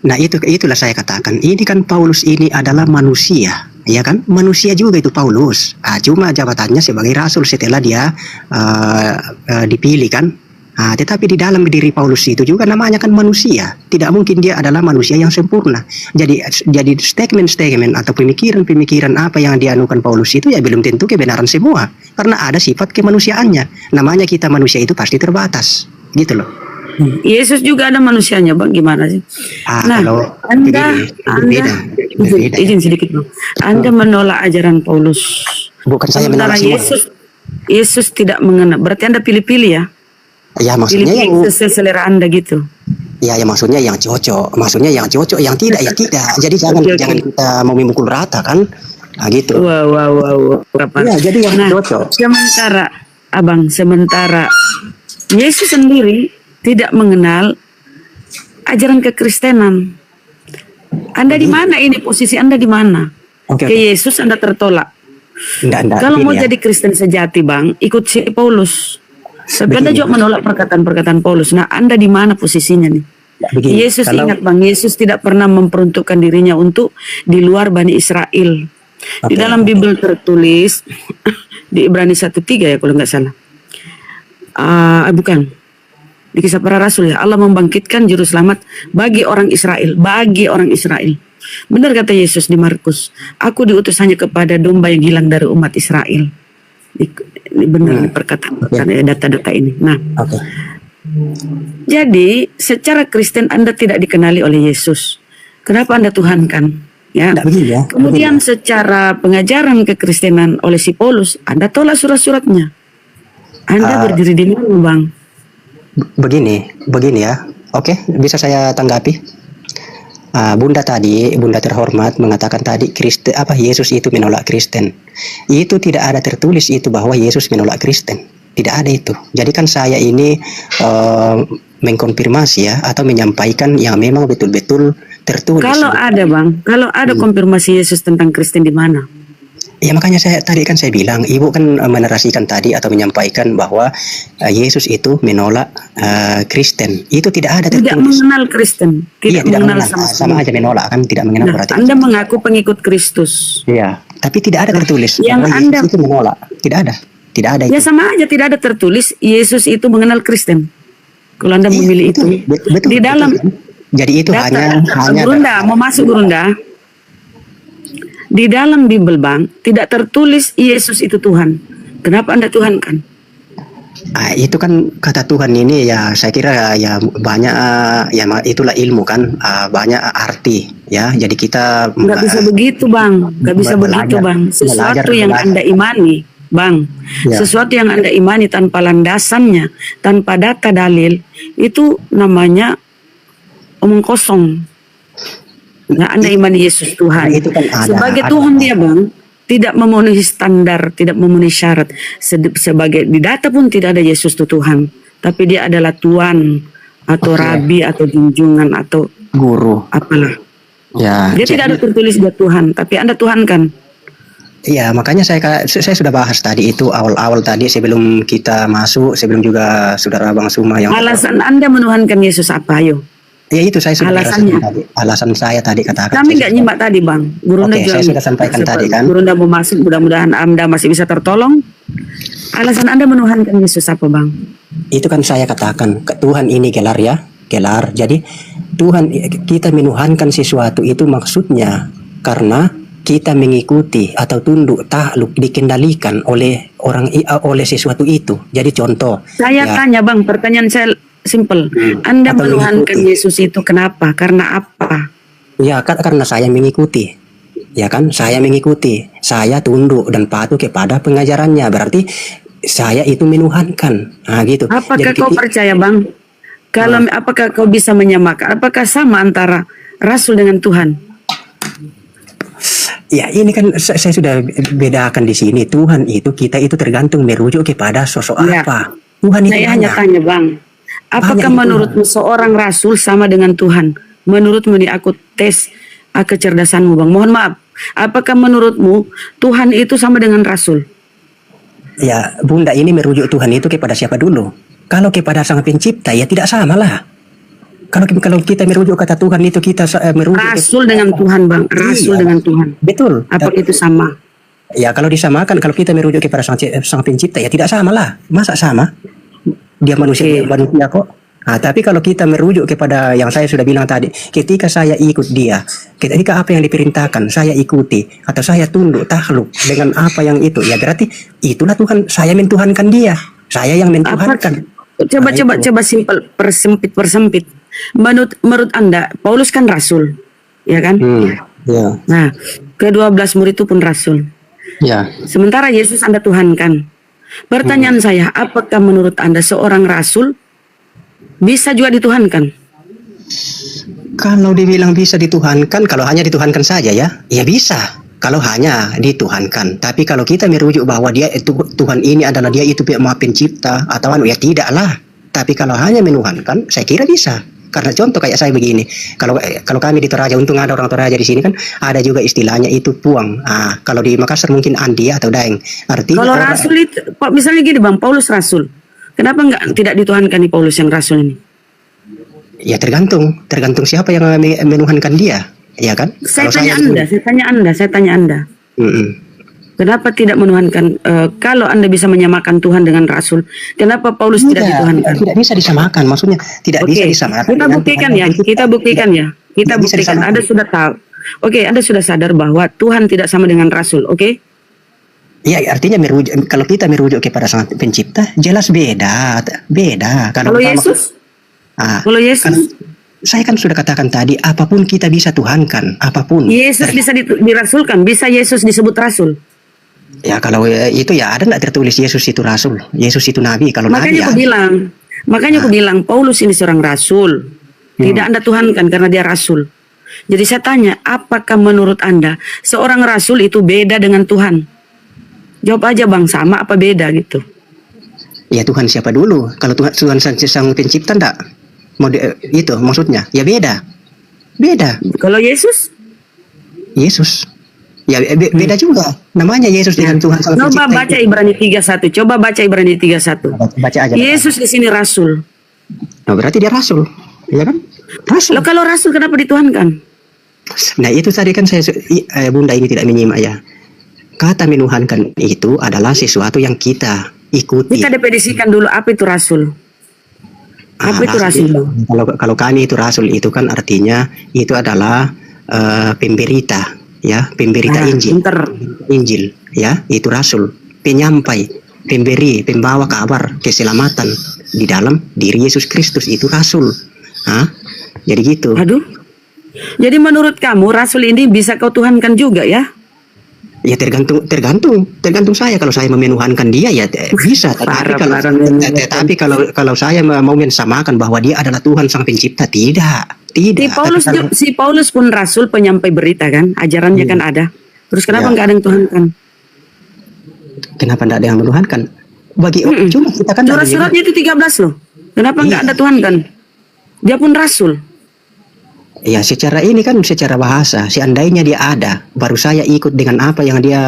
Nah, itulah saya katakan. Ini kan Paulus ini adalah manusia, ya kan? Manusia juga itu Paulus. Cuma jabatannya sebagai rasul setelah dia dipilih kan. Tetapi di dalam diri Paulus itu juga namanya kan manusia. Tidak mungkin dia adalah manusia yang sempurna. Jadi statement atau pemikiran apa yang dianukan Paulus itu ya belum tentu kebenaran semua. Karena ada sifat kemanusiaannya. Namanya kita manusia itu pasti terbatas. Gitu loh. Yesus juga ada manusianya, Bang. Gimana sih? Kalau Anda beda. izin sedikit, Bang. Anda menolak ajaran Paulus. Bukan saya menolak semua. Yesus tidak mengenal. Berarti Anda pilih-pilih ya? Ya maksudnya yang sesuai selera Anda gitu. Ya maksudnya yang cocok, yang tidak ya tidak. Jadi jangan kita mau memukul rata kan. Gitu. Wow. Ya, jadi yang cocok. Sementara Yesus sendiri tidak mengenal ajaran kekristenan. Anda di mana ini? Posisi Anda di mana? Ke Yesus Anda tertolak. Kalau mau jadi Kristen sejati, Bang, ikut si Paulus. Tapi Anda juga menolak perkataan-perkataan Paulus. Nah, Anda di mana posisinya nih? Yesus ingat, Bang, Yesus tidak pernah memperuntukkan dirinya untuk di luar Bani Israel. Di dalam Bible tertulis di Ibrani 1:3 ya kalau nggak salah. Bukan. Di Kisah Para Rasul ya, Allah membangkitkan juru selamat bagi orang Israel, Benar kata Yesus di Markus, aku diutus hanya kepada domba yang hilang dari umat Israel. Ini benar perkataan data-data ini. Nah, jadi secara Kristen Anda tidak dikenali oleh Yesus. Kenapa Anda tuhankan? Ya. Kemudian secara pengajaran kekristenan oleh si Paulus, Anda tolak surat-suratnya. Anda berdiri di mana, Bang? Begini ya. Oke, bisa saya tanggapi? Bunda terhormat mengatakan tadi Yesus itu menolak Kristen. Itu tidak ada tertulis itu bahwa Yesus menolak Kristen. Tidak ada itu. Jadi kan saya ini mengkonfirmasi ya atau menyampaikan yang memang betul-betul tertulis. Kalau ada, Bang, konfirmasi Yesus tentang Kristen di mana? Ya makanya saya bilang, Ibu kan menerasikan tadi atau menyampaikan bahwa Yesus itu menolak Kristen. Itu tidak ada tertulis. Tidak mengenal Kristen. Tidak mengenal sama aja menolak kan, tidak mengenal berarti. Anda mengaku pengikut Kristus. Iya, tapi tidak ada tertulis yang Anda itu menolak. Tidak ada itu. Ya sama aja tidak ada tertulis Yesus itu mengenal Kristen. Kalau Anda memilih itu. Betul, di dalam jadi itu hanya Gurunda mau masuk Gurunda. Di dalam Bible, Bang, tidak tertulis Yesus itu Tuhan. Kenapa Anda tuhankan? Itu kan kata Tuhan ini ya saya kira ya banyak ya itulah ilmu kan banyak arti ya. Jadi kita nggak bisa begitu, Bang. Nggak bisa begitu, Bang. Sesuatu yang Anda imani, Bang. Ya. Sesuatu yang Anda imani tanpa landasannya, tanpa data dalil, itu namanya omong kosong. Nah, Anda imani Yesus Tuhan. Itu kan sebagai Tuhan dia, Bang, tidak memenuhi standar, tidak memenuhi syarat. Sebagai di data pun tidak ada Yesus itu Tuhan, tapi dia adalah Tuan atau Rabi atau junjungan atau guru, apalah. Ya, dia tidak ada tertulis dia Tuhan, tapi Anda tuhankan. Iya, makanya saya sudah bahas tadi itu awal-awal tadi sebelum kita masuk, sebelum juga saudara Bang Suma yang alasan Anda menuhankan Yesus apa, ayo? Ya itu saya sudah alasan saya tadi katakan. Kami nggak nyimak tadi, Bang. Gurunda juga saya sudah sampaikan tadi kan. Gurunda mau masuk, mudah-mudahan Anda masih bisa tertolong. Alasan Anda menuhankan Yesus apa, Bang? Itu kan saya katakan, Tuhan ini gelar ya, gelar. Jadi Tuhan, kita menuhankan sesuatu itu maksudnya karena kita mengikuti atau tunduk takluk dikendalikan oleh oleh sesuatu itu. Jadi contoh, Saya ya, tanya Bang, pertanyaan saya simple. Anda atau menuhankan mengikuti. Yesus itu kenapa? Karena apa? Ya karena saya mengikuti. Ya kan, saya mengikuti, saya tunduk dan patuh kepada pengajarannya. Berarti saya itu menuhankan. Nah, gitu. Apakah Jadi kau percaya Bang? Kalau apakah kau bisa menyamakan? Apakah sama antara Rasul dengan Tuhan? ya ini kan saya sudah bedakan di sini. Tuhan itu, kita itu tergantung merujuk kepada sosok Ya. apa. Tuhan itu Saya hanya banyak. tanya Bang, apakah Banyak itu. menurutmu seorang Rasul sama dengan Tuhan? Menurutmu nih aku tes kecerdasanmu Bang. Mohon maaf. Apakah menurutmu Tuhan itu sama dengan Rasul? Ya, Bunda, ini merujuk Tuhan itu kepada siapa dulu? Kalau kepada Sang Pencipta ya tidak sama lah. Kalau kita merujuk kata Tuhan itu kita merujuk Rasul dengan Tuhan Bang. Rasul Iya. dengan Tuhan. Betul. Apa itu sama? Ya kalau disamakan, kalau kita merujuk kepada sang Pencipta ya tidak sama lah. Masa sama? Dia manusia, Oke. dia manusia kok. Nah, tapi kalau kita merujuk kepada yang saya sudah bilang tadi, ketika saya ikut dia, ketika apa yang diperintahkan saya ikuti atau saya tunduk takluk dengan apa yang itu, ya berarti itulah Tuhan, saya mentuhankan dia, saya yang mentuhankan. Coba Nah, coba itu. coba simpel, persempit. Menurut Anda, Paulus kan Rasul, ya kan? Ya, Nah, ke-12 murid itu pun Rasul. ya. Sementara Yesus Anda Tuhankan. Pertanyaan saya, apakah menurut Anda seorang Rasul bisa juga dituhankan? Kalau dibilang bisa dituhankan, kalau hanya dituhankan saja ya bisa. Kalau hanya dituhankan, tapi kalau kita merujuk bahwa dia itu Tuhan ini adalah dia itu Maha Pencipta atau ya tidaklah. Tapi kalau hanya menuhankan, saya kira bisa. Karena contoh kayak saya begini, kalau kami di Toraja, untung ada orang Toraja di sini kan, ada juga istilahnya itu puang. Kalau di Makassar mungkin Andi atau Daeng. Artinya Kalau orang- Rasul itu, misalnya gini Bang, Paulus Rasul. Kenapa tidak dituhankan nih Paulus yang Rasul ini? ya tergantung siapa yang menuhankan dia, ya kan? Saya Kalau tanya Anda. Mm-mm. Kenapa tidak menuhankan? Kalau Anda bisa menyamakan Tuhan dengan Rasul, kenapa Paulus tidak dituhankan? Tidak bisa disamakan, maksudnya tidak bisa Oke, disamakan. kita dengan buktikan Tuhan ya, yang kita buktikan ya, kita Tidak bisa buktikan. disamakan. Anda sudah tahu. Oke, Anda sudah sadar bahwa Tuhan tidak sama dengan Rasul. Oke, Ya, artinya kalau kita merujuk kepada Sang Pencipta, jelas beda. kalau Yesus, kalau Yesus, Saya kan sudah katakan tadi, apapun kita bisa tuhankan, apapun. Yesus bisa dirasulkan, bisa Yesus disebut Rasul. Ya kalau itu ya ada nggak tertulis Yesus itu Rasul, Yesus itu Nabi. Kalau Nabi Makanya ya. aku bilang, Paulus ini seorang Rasul. Tidak Anda tuhankan karena dia Rasul. Jadi saya tanya, apakah menurut Anda seorang Rasul itu beda dengan Tuhan? Jawab aja Bang, sama apa beda gitu. Ya Tuhan siapa dulu? Kalau Tuhan Sang Pencipta enggak? Itu maksudnya. Ya beda. Kalau Yesus? Yesus. Ya beda juga. Namanya Yesus dengan Tuhan Sang Pencipta. Coba baca Ibrani 3:1. Coba baca Ibrani 3:1. Baca aja. Yesus di sini Rasul. Nah, berarti dia Rasul. Ya kan? Rasul. Loh, kalau Rasul kenapa dituhankan? Nah itu tadi kan Bunda ini tidak menyimak ya. Kata menuhankan itu adalah sesuatu yang kita ikuti. Kita definisikan dulu apa itu Rasul. Apa itu Rasul? Kalau kami itu Rasul itu kan artinya itu adalah pemberita, ya, pemberita Injil. Pinter. Injil, ya, itu Rasul, penyampai, pemberi, pembawa kabar keselamatan di dalam diri Yesus Kristus, itu Rasul. Jadi gitu. Aduh. Jadi menurut kamu Rasul ini bisa kau tuhankan juga ya? Ya tergantung saya. Kalau saya memenuhankan dia ya bisa. Tapi kalau saya mau mensamakan bahwa dia adalah Tuhan Sang Pencipta, tidak. Si Paulus pun Rasul, penyampai berita kan, ajarannya kan ada. Terus kenapa nggak ada yang tuhankan? Kenapa tidak ada yang menuhankan? Cuma kita kan Surat-suratnya itu 13 loh. Kenapa nggak ada tuhankan? Dia pun Rasul. Ya secara bahasa, seandainya dia ada, baru saya ikut dengan apa yang dia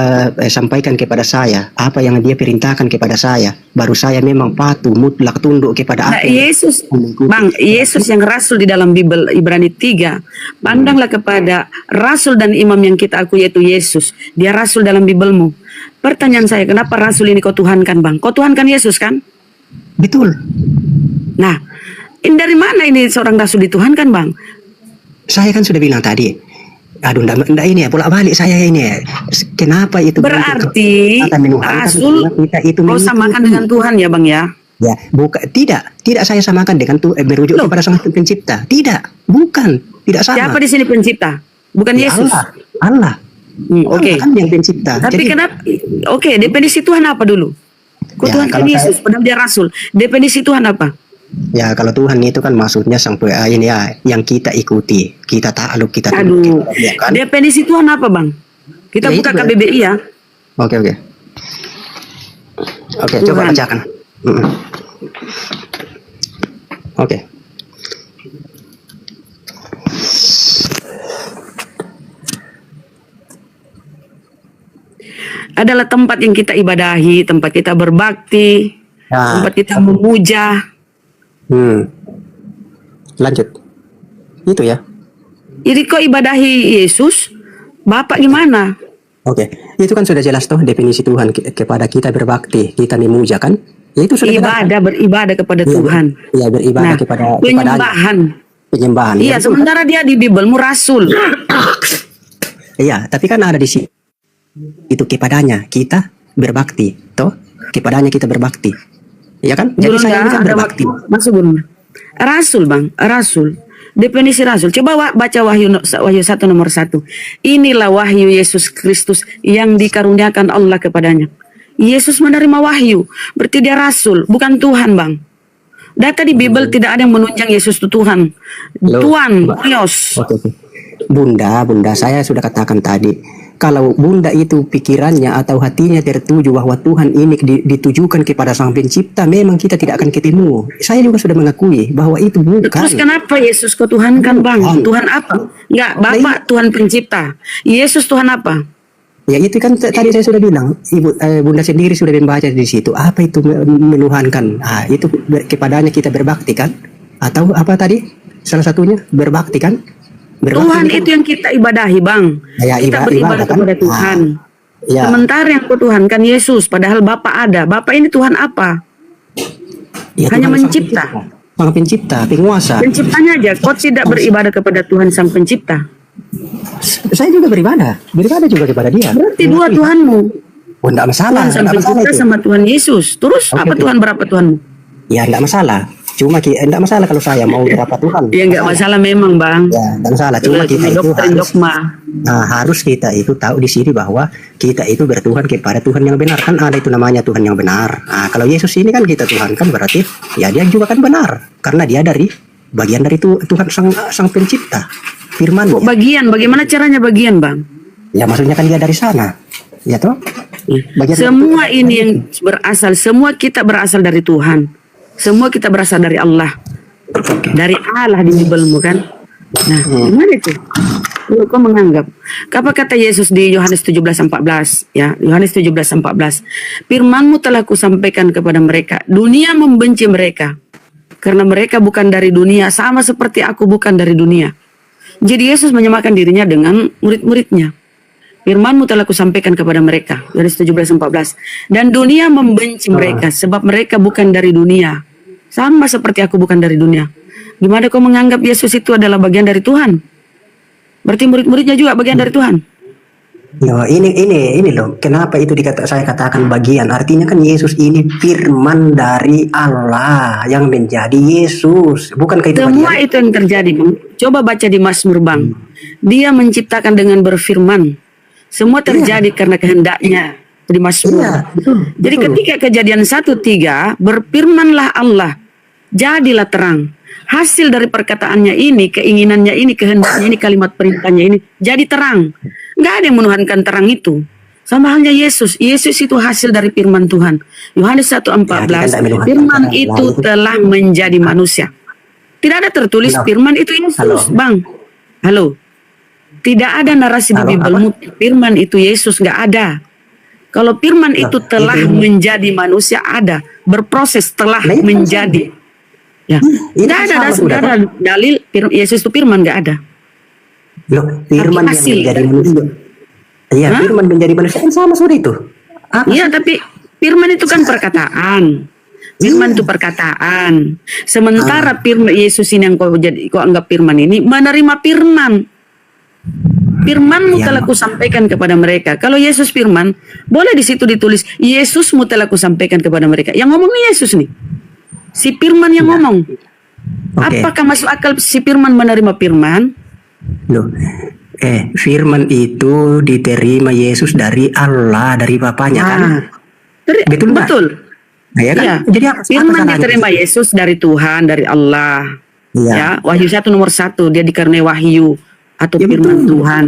sampaikan kepada saya, apa yang dia perintahkan kepada saya, baru saya memang patuh, mutlak tunduk kepada apa. Yesus, Bang, Yesus yang Rasul di dalam Bible Ibrani 3, pandanglah kepada Rasul dan Imam yang kita akui yaitu Yesus. Dia Rasul dalam Biblemu. Pertanyaan saya, kenapa Rasul ini kau tuhankan Bang? Kau tuhankan Yesus kan? Betul. Nah, dari mana ini seorang Rasul dituhankan Bang? Saya kan sudah bilang tadi, aduh, ndak ini ya, bolak-balik saya ini ya. Kenapa itu? Berarti Rasul kita itu kau samakan dengan Tuhan ya Bang ya? Ya, tidak saya samakan dengan merujuk kepada Sang Pencipta. Tidak, bukan, tidak sama. Siapa di sini pencipta? Bukan Ya, Yesus. Allah. Oke. Allah kan yang pencipta. Tapi Jadi, kenapa? Oke, definisi Tuhan apa dulu? Kok Ya, Tuhan kan kalau Yesus, padahal dia Rasul. Definisi Tuhan apa? ya kalau Tuhan itu kan maksudnya ini ya, yang kita ikuti, kita takluk, kita Aduh, tunduk, ya kan? definisi Tuhan apa Bang? Kita Ya, buka itu KBBI ya. Oke. Oke, coba Tuhan. bacakan. Oke. Adalah tempat yang kita ibadahi, tempat kita berbakti, Ya. tempat kita memuja. Lanjut. Itu ya. Jadi kok ibadahi Yesus, Bapak gimana? Oke. Itu kan sudah jelas toh definisi Tuhan kepada kita berbakti, kita memuja kan? Ya, itu sudah jelas. Beribadah kepada Iya, Tuhan. Iya, beribadah Nah, kepada penyembahan. penyembahan. Iya, Ya, betul. sementara dia di Bibelmu Rasul. Iya, tapi kan ada di sini itu kepadanya kita berbakti, toh kepadanya kita berbakti, ya kan? Jadi Belum saya ini dah kan ada berbakti. waktu. Masuk belum? Rasul Bang, Rasul. Definisi Rasul. Coba baca Wahyu 1 nomor 1. Inilah wahyu Yesus Kristus yang dikaruniakan Allah kepadanya. Yesus menerima wahyu, berarti dia Rasul, bukan Tuhan Bang. Data di Bible tidak ada yang menunjang Yesus itu Tuhan. Loh, Tuhan, Mbak. Dios. Oke. Bunda, saya sudah katakan tadi, kalau Bunda itu pikirannya atau hatinya tertuju bahwa Tuhan ini ditujukan kepada Sang Pencipta, memang kita tidak akan ketemu. Saya juga sudah mengakui bahwa itu bukan. Terus kenapa Yesus kau Tuhan kan Bang? Bukan. Tuhan apa? Enggak, Bapak Tuhan pencipta. Yesus Tuhan apa? Ya itu kan tadi saya sudah bilang, Bunda sendiri sudah membaca di situ. Apa itu menuhankan? Ah, itu kepadanya kita berbakti kan? Atau apa tadi? Salah satunya berbakti kan? Berbakti Tuhan kan? itu yang kita ibadahi Bang. Ya, Kita beribadah ibadah kan? kepada Tuhan. Ya. Sementara yang kau Tuhan kan Yesus, padahal Bapak ada. Bapak ini Tuhan apa? Ya, Hanya Tuhan mencipta. Sang Pencipta, penguasa. Penciptanya aja. Kau tidak beribadah kepada Tuhan Sang Pencipta. Saya juga beribadah juga kepada Dia. Berarti dua Tuhanmu. Oh, enggak masalah, Tuhan Sang enggak masalah Pencipta itu. sama Tuhan Yesus. Terus Oke, apa oke. Tuhan berapa Tuhanmu? Ya enggak masalah. Cuma enggak masalah kalau saya mau berapa Tuhan. Ya enggak masalah memang Bang. Ya, enggak masalah. Cuma kita itu Doktrin harus dogma. harus kita itu tahu di sini bahwa kita itu bertuhan kepada Tuhan yang benar, kan ada itu namanya Tuhan yang benar. Nah, kalau Yesus ini kan kita Tuhan kan berarti ya dia juga kan benar karena dia dari bagian dari Tuhan sang Pencipta. Firman. Kok bagian? Bagaimana caranya bagian Bang? Ya maksudnya kan dia dari sana. Ya toh? Bagian Semua ini yang berasal, semua kita berasal dari Tuhan. Semua kita berasal dari Allah. Dari Allah di Bibelmu kan. Nah, gimana itu? Lu kau menganggap. Apa kata Yesus di Yohanes 17:14 ya? Yohanes 17:14. Firman-Mu telah kusampaikan kepada mereka. Dunia membenci mereka karena mereka bukan dari dunia, sama seperti aku bukan dari dunia. Jadi Yesus menyamakan dirinya dengan murid-muridnya. Firman-Mu telah kusampaikan kepada mereka. Yohanes 17:14. Dan dunia membenci mereka sebab mereka bukan dari dunia. Sama seperti aku bukan dari dunia. Gimana kau menganggap Yesus itu adalah bagian dari Tuhan? Berarti murid-muridnya juga bagian dari Tuhan. No, ini loh. Kenapa itu saya katakan bagian? Artinya kan Yesus ini firman dari Allah yang menjadi Yesus. Bukankah itu Semua bagian? itu yang terjadi, Bang. Coba baca di Mazmur, Bang. Dia menciptakan dengan berfirman. Semua terjadi karena kehendaknya di Mazmur. Iya, betul. Jadi ketika Kejadian 1:3 berfirmanlah Allah, jadilah terang. Hasil dari perkataannya ini, keinginannya ini, kehendaknya ini, kalimat perintahnya ini, jadi terang. Nggak ada yang menuhankan terang itu. Sama halnya Yesus. Yesus itu hasil dari firman Tuhan. Yohanes 1:14, Ya, kita firman tidak itu menuhankan telah menjadi manusia. Tidak ada tertulis Halo. firman itu Yesus, Halo. Bang. Halo. Tidak ada narasi di Halo, Bibelmu firman itu Yesus, nggak ada. Kalau firman itu telah menjadi manusia, ada. Berproses telah Nah, itu kan menjadi. Ya. Ini Nggak ada, sama sudah, nggak ada dalil Yesus itu firman, nggak ada. Loh, firman yang hasil. menjadi manusia. Iya, Hah? firman menjadi manusia kan sama sudah itu. Apa? Iya, tapi firman itu kan perkataan. Firman itu perkataan. Sementara firman Yesus ini yang kau anggap firman ini menerima firman. Firmanmu telah kusampaikan kepada mereka. Kalau Yesus firman, boleh di situ ditulis Yesusmu telah kusampaikan kepada mereka. Yang ngomong nih Yesus nih. Si firman yang ngomong. Oke. Apakah masuk akal si firman menerima firman? Loh, firman itu diterima Yesus dari Allah, dari Bapaknya kan? Betul nggak? Betul. Nah, ya kan? Iya. Jadi apa Firman salahnya? diterima Yesus dari Tuhan, dari Allah. Iya. Ya, Wahyu 1 nomor 1, dia dikaruniai wahyu atau Ya, firman betul. Tuhan.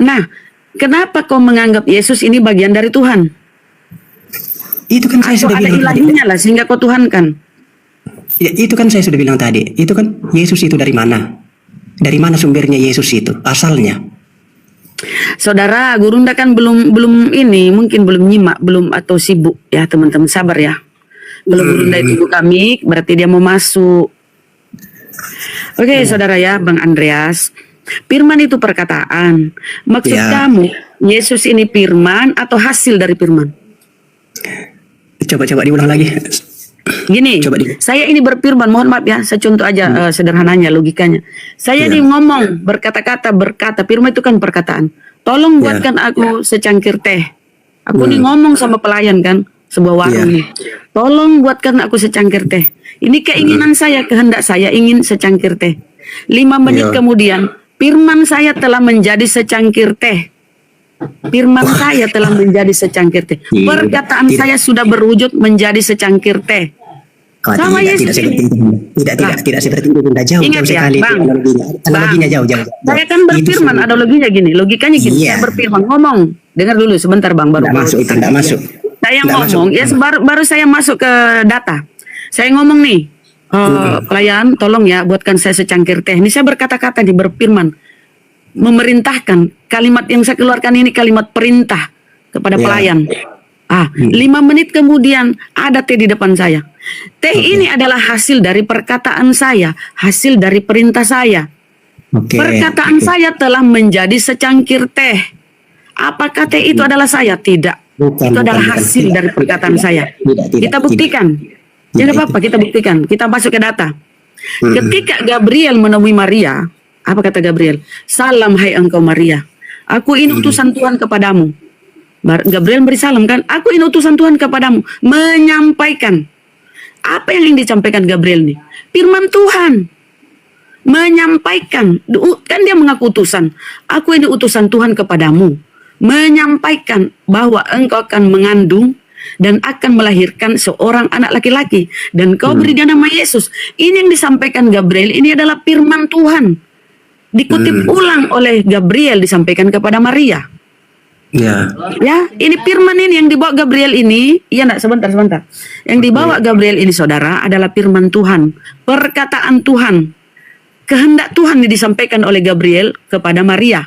Nah, kenapa kau menganggap Yesus ini bagian dari Tuhan? Itu kan saya Atau sudah ada bilang tadi. ilahinya lah sehingga kau tuhankan. Ya, itu kan saya sudah bilang tadi. Itu kan Yesus itu dari mana? Dari mana sumbernya Yesus itu? Asalnya. Saudara, Gurunda kan belum ini, mungkin belum nyimak, belum atau sibuk ya teman-teman, sabar ya. Belum Gurunda itu buka mic, berarti dia mau masuk. Oke, saudara ya, Bang Andreas. Firman itu perkataan. Maksud Ya. kamu, Yesus ini firman atau hasil dari firman? Coba diulang lagi. Gini, Coba saya ini berfirman, mohon maaf ya, saya contoh aja sederhananya, logikanya. Saya ini ngomong, berkata-kata, firman itu kan perkataan. Tolong buatkan aku secangkir teh. Aku nih ngomong sama pelayan kan, sebuah warung nih. Tolong buatkan aku secangkir teh. Ini keinginan saya, kehendak saya ingin secangkir teh. 5 menit kemudian, firman saya telah menjadi secangkir teh. Firman saya telah menjadi secangkir teh. Perkataan saya sudah berwujud menjadi secangkir teh. Oh, Sama tidak, Yesus tidak ini. seperti itu. Tidak seperti itu. Bunda. Jauh Ingat ya, sekali. Bang. Analoginya jauh. Saya kan berfirman, ada loginya gini. Logikanya gini, Iya. saya berfirman, ngomong. Dengar dulu sebentar Bang, baru. Tidak masuk, itu tidak masuk. Saya Tidak ngomong, masuk. ya baru saya masuk ke data. Saya ngomong nih, pelayan tolong ya buatkan saya secangkir teh. Ini saya berkata-kata nih, berfirman. Memerintahkan, kalimat yang saya keluarkan ini kalimat perintah kepada Ya. pelayan. 5 menit kemudian ada teh di depan saya. Teh ini adalah hasil dari perkataan saya, hasil dari perintah saya. Oke. Perkataan saya telah menjadi secangkir teh. Apakah teh itu adalah saya? Tidak. Bukan, Itu adalah bukan. hasil dari perkataan saya. Tidak, Kita buktikan. Tidak apa-apa, kita buktikan. Kita masuk ke data. Ketika Gabriel menemui Maria, apa kata Gabriel? Salam hai engkau Maria. Aku ini utusan Tuhan kepadamu. Gabriel beri salam kan? Aku ini utusan Tuhan kepadamu. Menyampaikan. Apa yang disampaikan Gabriel nih? Firman Tuhan. Menyampaikan. Kan dia mengaku utusan. Aku ini utusan Tuhan kepadamu. Menyampaikan bahwa engkau akan mengandung dan akan melahirkan seorang anak laki-laki. Dan kau beri dia nama Yesus. Ini yang disampaikan Gabriel. Ini adalah firman Tuhan. Dikutip ulang oleh Gabriel disampaikan kepada Maria. Ya. Ya, ini firman ini yang dibawa Gabriel ini, iya enggak, sebentar. Yang dibawa Gabriel ini saudara adalah firman Tuhan, perkataan Tuhan. Kehendak Tuhan yang disampaikan oleh Gabriel kepada Maria.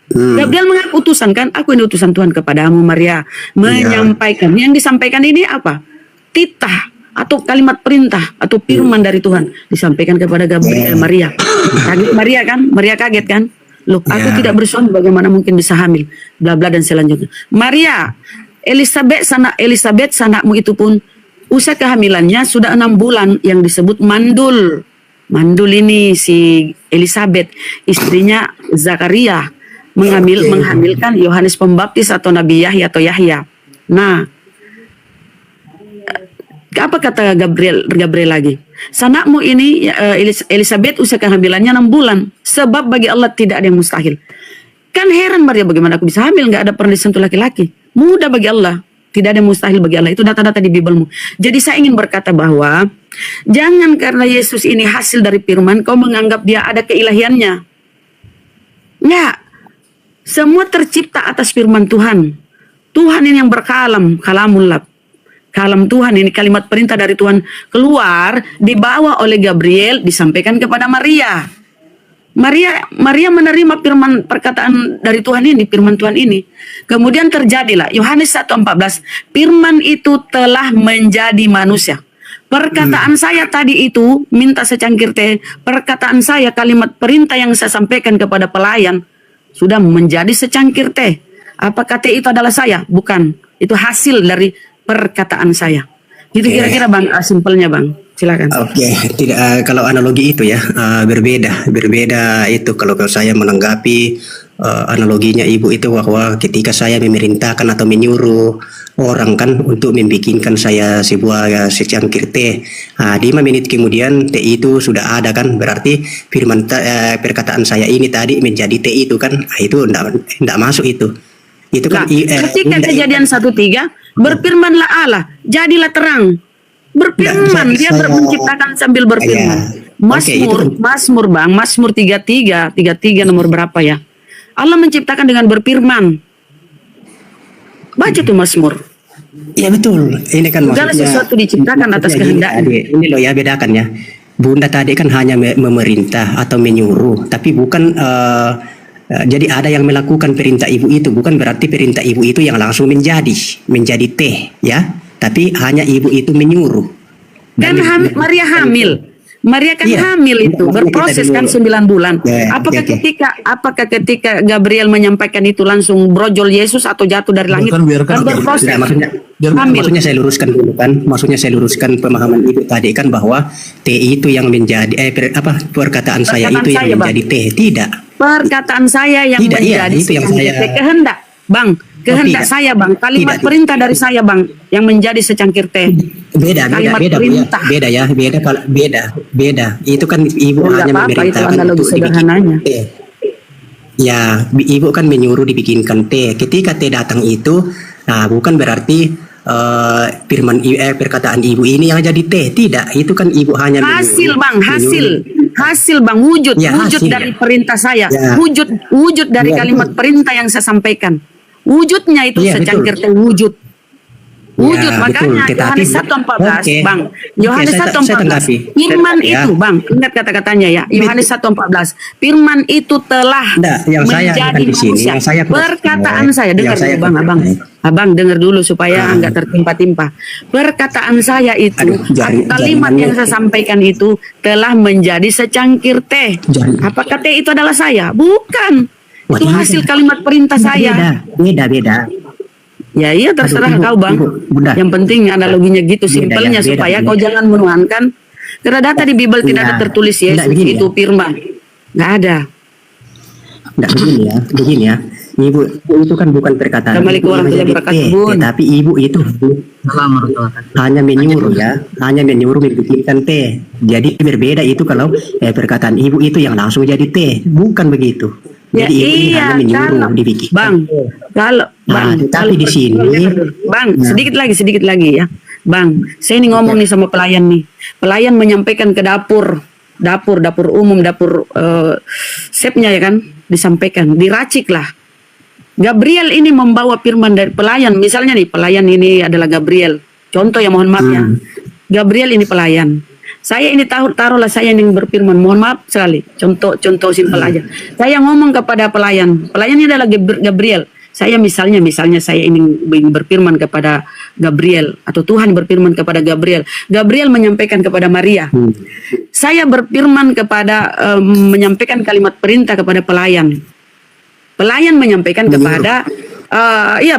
Gabriel mengaku utusan kan, aku ini utusan Tuhan kepadamu Maria. Menyampaikan, yang disampaikan ini apa? Titah atau kalimat perintah atau firman dari Tuhan disampaikan kepada Gabriel Maria. Kaget Maria kan? Maria kaget kan? Loh, aku tidak bersuami, bagaimana mungkin bisa hamil? Bla bla dan selanjutnya. Maria, Elizabeth sanakmu itu pun usia kehamilannya sudah 6 bulan yang disebut mandul. Mandul ini si Elizabeth, istrinya Zakaria, menghamilkan Yohanes Pembaptis atau Nabi Yahya atau Yahya. Nah, apa kata Gabriel lagi? Sanakmu ini Elizabeth usia kehamilannya 6 bulan. Sebab bagi Allah tidak ada yang mustahil. Kan heran Maria, bagaimana aku bisa hamil? Nggak ada pernah disentuh laki-laki. Mudah bagi Allah. Tidak ada yang mustahil bagi Allah. Itu data-data di Bibelmu. Jadi saya ingin berkata bahwa jangan karena Yesus ini hasil dari firman kau menganggap dia ada keilahiannya. Ya, semua tercipta atas firman Tuhan. Tuhan ini yang berkalam, kalamullah. Kalam Tuhan ini kalimat perintah dari Tuhan keluar, dibawa oleh Gabriel, disampaikan kepada Maria. Maria menerima firman perkataan dari Tuhan ini, firman Tuhan ini. Kemudian terjadilah Yohanes 1:14, firman itu telah menjadi manusia. Perkataan saya tadi itu, minta secangkir teh, perkataan saya kalimat perintah yang saya sampaikan kepada pelayan sudah menjadi secangkir teh. Apakah teh itu adalah saya? Bukan. Itu hasil dari perkataan saya. Itu kira-kira Bang, simpelnya Bang. Silakan. Oke, tidak kalau analogi itu ya berbeda itu kalau saya menanggapi analoginya ibu itu bahwa ketika saya memerintahkan atau menyuruh orang kan untuk membikinkan saya sebuah secangkir teh, 5 menit kemudian teh itu sudah ada kan, berarti perkataan saya ini tadi menjadi teh itu kan, itu enggak masuk itu kan ketika Kejadian 1:3 berfirmanlah Allah, jadilah terang. Berfirman, dia menciptakan sambil berfirman. Mazmur Bang, Mazmur 33 nomor berapa ya? Allah menciptakan dengan berfirman. Baca tuh Mazmur. Ya betul. Ini kan segala maksudnya sesuatu diciptakan atas kehendak. Ini loh ya, bedakan ya. Bunda tadi kan hanya memerintah atau menyuruh, tapi bukan jadi ada yang melakukan perintah ibu itu, bukan berarti perintah ibu itu yang langsung menjadi teh ya. Tapi hanya ibu itu menyuruh. Kan Maria hamil. Maria kan hamil itu, berproses kan 9 bulan. Apakah ketika Gabriel menyampaikan itu langsung brojol Yesus atau jatuh dari langit? Kan berproses. Maksudnya saya luruskan dulu kan. Maksudnya saya luruskan pemahaman ibu tadi kan bahwa teh itu yang menjadi perkataan saya itu yang menjadi teh. Tidak. Perkataan saya yang menjadi itu yang saya kehendak. Bang, kehendak saya Bang, kalimat perintah dari saya Bang yang menjadi secangkir teh. Beda itu kan ibu hanya memerintahkan untuk sederhananya. Teh. Ya, ibu kan menyuruh dibikinkan teh. Ketika teh datang itu, bukan berarti perkataan ibu ini yang jadi teh. Tidak, itu kan ibu hanya hasil Bang, hasil Bang, wujud dari perintah saya, wujud dari kalimat perintah yang saya sampaikan. Wujudnya itu secangkir teh, wujud. Makanya Yohanes 1:14 Bang, Yohanes 1:14 firman itu Bang, ingat kata-katanya ya, Yohanes 1:14 firman itu telah menjadi manusia. Perkataan saya, dengar dulu Bang, Abang dengar dulu supaya enggak tertimpa-timpa. Perkataan saya itu, kalimat yang saya sampaikan itu telah menjadi secangkir teh. Apakah teh itu adalah saya? Bukan. Itu hasil kalimat perintah saya. Beda. Ya iya terserah kau Bang. Yang penting analoginya gitu, simpelnya supaya kau jangan menuhankan. Karena data di Bible tidak ada tertulis Yesus itu firman. Nggak ada. Nggak begini ya. Ibu itu kan bukan perkataan. Tapi ibu itu hanya menyuruh ya, hanya menyuruh membikinkan teh. Jadi berbeda itu kalau perkataan ibu itu yang langsung jadi teh, bukan begitu. Ya, jadi ibu hanya menyuruh dibikin. Bang, tapi di sini, Bang, sedikit lagi ya, Bang. Saya ini ngomong nih sama pelayan nih. Pelayan menyampaikan ke dapur umum, chefnya ya kan, disampaikan, diracik lah. Gabriel ini membawa firman dari pelayan. Misalnya nih, pelayan ini adalah Gabriel. Contoh ya, mohon maaf ya. Gabriel ini pelayan. Saya ini taruhlah saya yang berfirman, mohon maaf sekali. Contoh simpel aja. Saya ngomong kepada pelayan. Pelayan ini adalah Gabriel. Saya misalnya saya ini berfirman kepada Gabriel, atau Tuhan berfirman kepada Gabriel. Gabriel menyampaikan kepada Maria. Saya berfirman menyampaikan kalimat perintah kepada pelayan. Pelayan menyampaikan kepada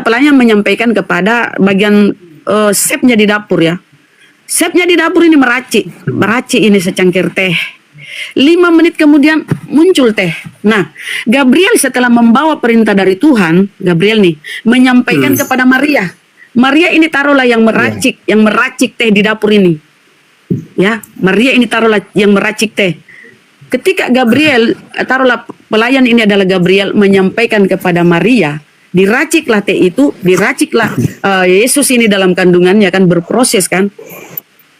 pelayan menyampaikan kepada bagian chefnya di dapur ya. Chefnya di dapur ini meracik ini secangkir teh. 5 menit kemudian muncul teh. Nah, Gabriel setelah membawa perintah dari Tuhan, Gabriel nih menyampaikan kepada Maria. Maria ini taruhlah yang meracik teh di dapur ini. Ya, Maria ini taruhlah yang meracik teh. Ketika Gabriel, taruhlah pelayan ini adalah Gabriel menyampaikan kepada Maria, diraciklah teh itu, diraciklah Yesus ini dalam kandungannya kan berproses kan.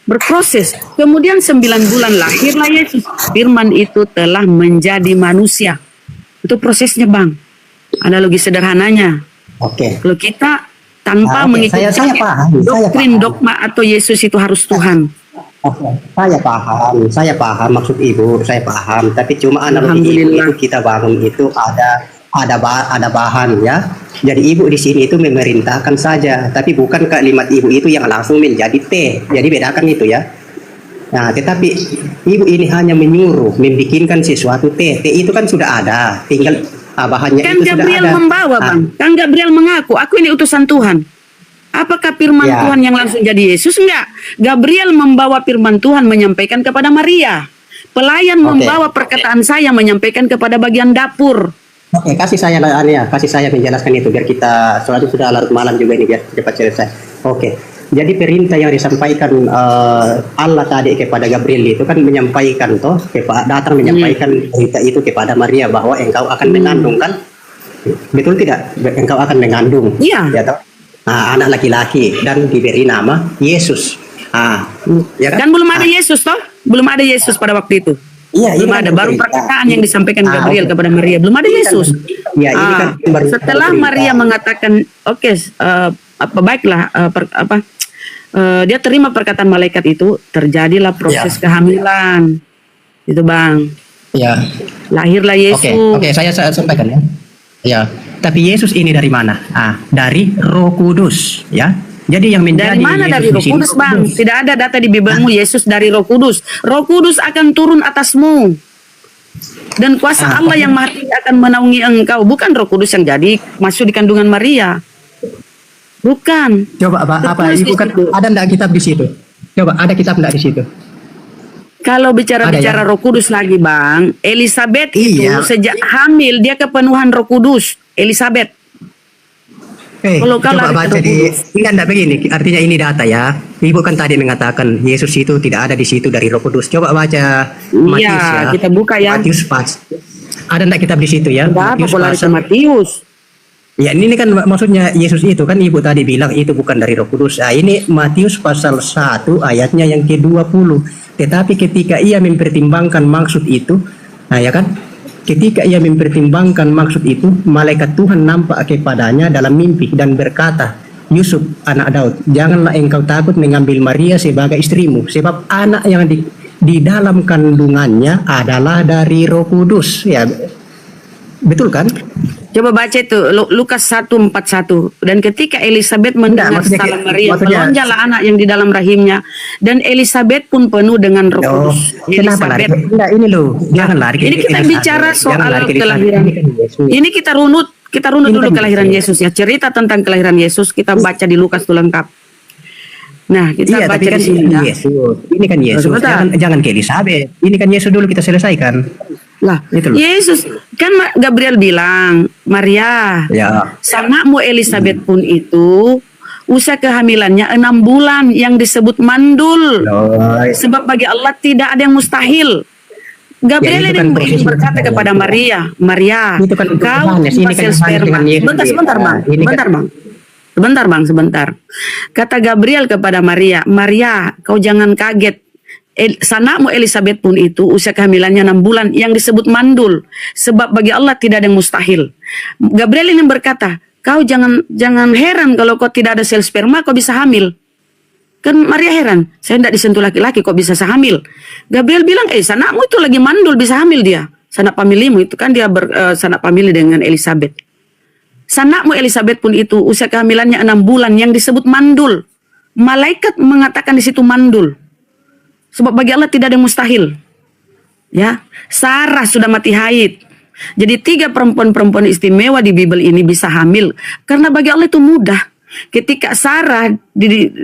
Berproses. Kemudian 9 bulan lahirlah Yesus. Firman itu telah menjadi manusia. Itu prosesnya Bang. Analogi sederhananya. Oke. Kalau kita tanpa mengikuti doktrin dogma atau Yesus itu harus Tuhan. Saya paham maksud ibu, saya paham. Tapi cuma analogi itu kita bangun itu ada bahan ya. Jadi ibu di sini itu memerintahkan saja, tapi bukan kalimat ibu itu yang langsung menjadi teh. Jadi bedakan itu ya. Nah, tetapi ibu ini hanya menyuruh membikinkan sesuatu teh. Teh itu kan sudah ada, tinggal bahannya kan itu Gabriel sudah ada. Membawa Bang, kan Gabriel mengaku, aku ini utusan Tuhan. Apakah firman Ya. Tuhan yang langsung jadi Yesus? Enggak. Gabriel membawa firman Tuhan menyampaikan kepada Maria. Pelayan Oke. membawa perkataan saya menyampaikan kepada bagian dapur. Oke, kasih saya menjelaskan itu biar kita, soalnya sudah larut malam juga ini, biar cepat selesai. Oke, jadi perintah yang disampaikan Allah tadi kepada Gabriel itu kan menyampaikan datang menyampaikan berita itu kepada Maria bahwa engkau akan mengandung kan, betul tidak? Engkau akan mengandung, Iya. ya toh? Nah, anak laki-laki dan diberi nama Yesus. Ya kan? Dan belum ada Yesus toh? Belum ada Yesus pada waktu itu. Iya, ini Belum kan ada, baru berita. perkataan yang disampaikan Gabriel oke. kepada Maria. Belum ada Ini kan- Yesus. Ya, ini kan baru Setelah berita. Maria mengatakan, oke, baiklah, dia terima perkataan malaikat itu, terjadilah proses kehamilan. Itu Bang. Ya. Lahirlah Yesus. Oke, saya sampaikan ya. Ya, tapi Yesus ini dari mana? Dari Roh Kudus, ya. Jadi yang menjadi Dari mana? Yesus Dari di Roh sini, Kudus, Bang. Tidak ada data di Bibelmu Yesus dari Roh Kudus. Roh Kudus akan turun atasmu. Dan kuasa Allah yang Maha Tinggi akan menaungi engkau. Bukan Roh Kudus yang jadi masuk di kandungan Maria. Bukan. Coba apa Tertulis Ibu di kan situ. ada enggak kitab di situ? Coba ada kitab enggak di situ? Kalau Ada bicara-bicara ya? Roh Kudus lagi, Bang, Elizabeth Iya. itu sejak hamil dia kepenuhan Roh Kudus. Elizabeth. Kalau Coba lari ke baca Roh di Kudus. enggak begini, artinya ini data ya. Ibu kan tadi mengatakan Yesus itu tidak ada di situ dari Roh Kudus. Coba baca Matius ya. kita buka ya. Matius pas. Ada enggak kitab di situ ya? Ada apa Matius kok lari ke pasal- Matius? Ya ini kan maksudnya Yesus itu kan ibu tadi bilang itu bukan dari Roh Kudus. Ini Matius pasal 1 ayatnya yang ke-20. Tetapi ketika ia mempertimbangkan maksud itu, nah ya kan? Ketika ia mempertimbangkan maksud itu, malaikat Tuhan nampak kepadanya dalam mimpi dan berkata, Yusuf anak Daud, janganlah engkau takut mengambil Maria sebagai istrimu, sebab anak yang di dalam kandungannya adalah dari Roh Kudus. Ya, betul kan? Coba baca itu Lukas 1:41. Dan ketika Elizabeth mendengar maksudnya- salam Maria, maksudnya- melonjaklah anak yang di dalam rahimnya, dan Elizabeth pun penuh dengan Roh Oh, Kudus. kenapa lari? Elizabeth. Enggak, ini loh, jangan lari. Ini kita bicara soal kelahiran. Ini kita runut dulu kelahiran Yesus ya. Cerita tentang kelahiran Yesus kita baca di Lukas itu lengkap. Nah, kita Iya, baca tapi kan di sini ini ya. Yesus. Ini kan Yesus. Sebentar. Jangan ke Elizabeth. Ini kan Yesus dulu kita selesaikan. Lah, Itu loh. Yesus kan Gabriel bilang, Maria, Ya. anakmu Elizabeth pun itu usia kehamilannya 6 bulan yang disebut mandul. Loh, Sebab bagi Allah tidak ada yang mustahil. Gabriel Ya, itu ini kan proses berkata yang kepada Maria, Maria, Itu kan untuk kau Yohanes, ini kan hasil Yohanes sperma. dengan Yesus. Sebentar, Bang. Ini kan- Sebentar. Kata Gabriel kepada Maria, Maria, kau jangan kaget. Sanakmu Elizabeth pun itu usia kehamilannya 6 bulan yang disebut mandul. Sebab bagi Allah tidak ada yang mustahil. Gabriel ini berkata, kau jangan heran kalau kau tidak ada sel sperma, kau bisa hamil. Kan Maria heran, saya tidak disentuh laki-laki kok bisa hamil. Gabriel bilang, sanakmu itu lagi mandul bisa hamil dia. Sanak familimu itu kan dia sanak famili dengan Elizabeth. Sanakmu Elizabeth pun itu usia kehamilannya 6 bulan yang disebut mandul. Malaikat mengatakan di situ mandul. Sebab bagi Allah tidak ada yang mustahil. Ya, Sarah sudah mati haid. Jadi 3 perempuan-perempuan istimewa di Bible ini bisa hamil karena bagi Allah itu mudah. Ketika Sarah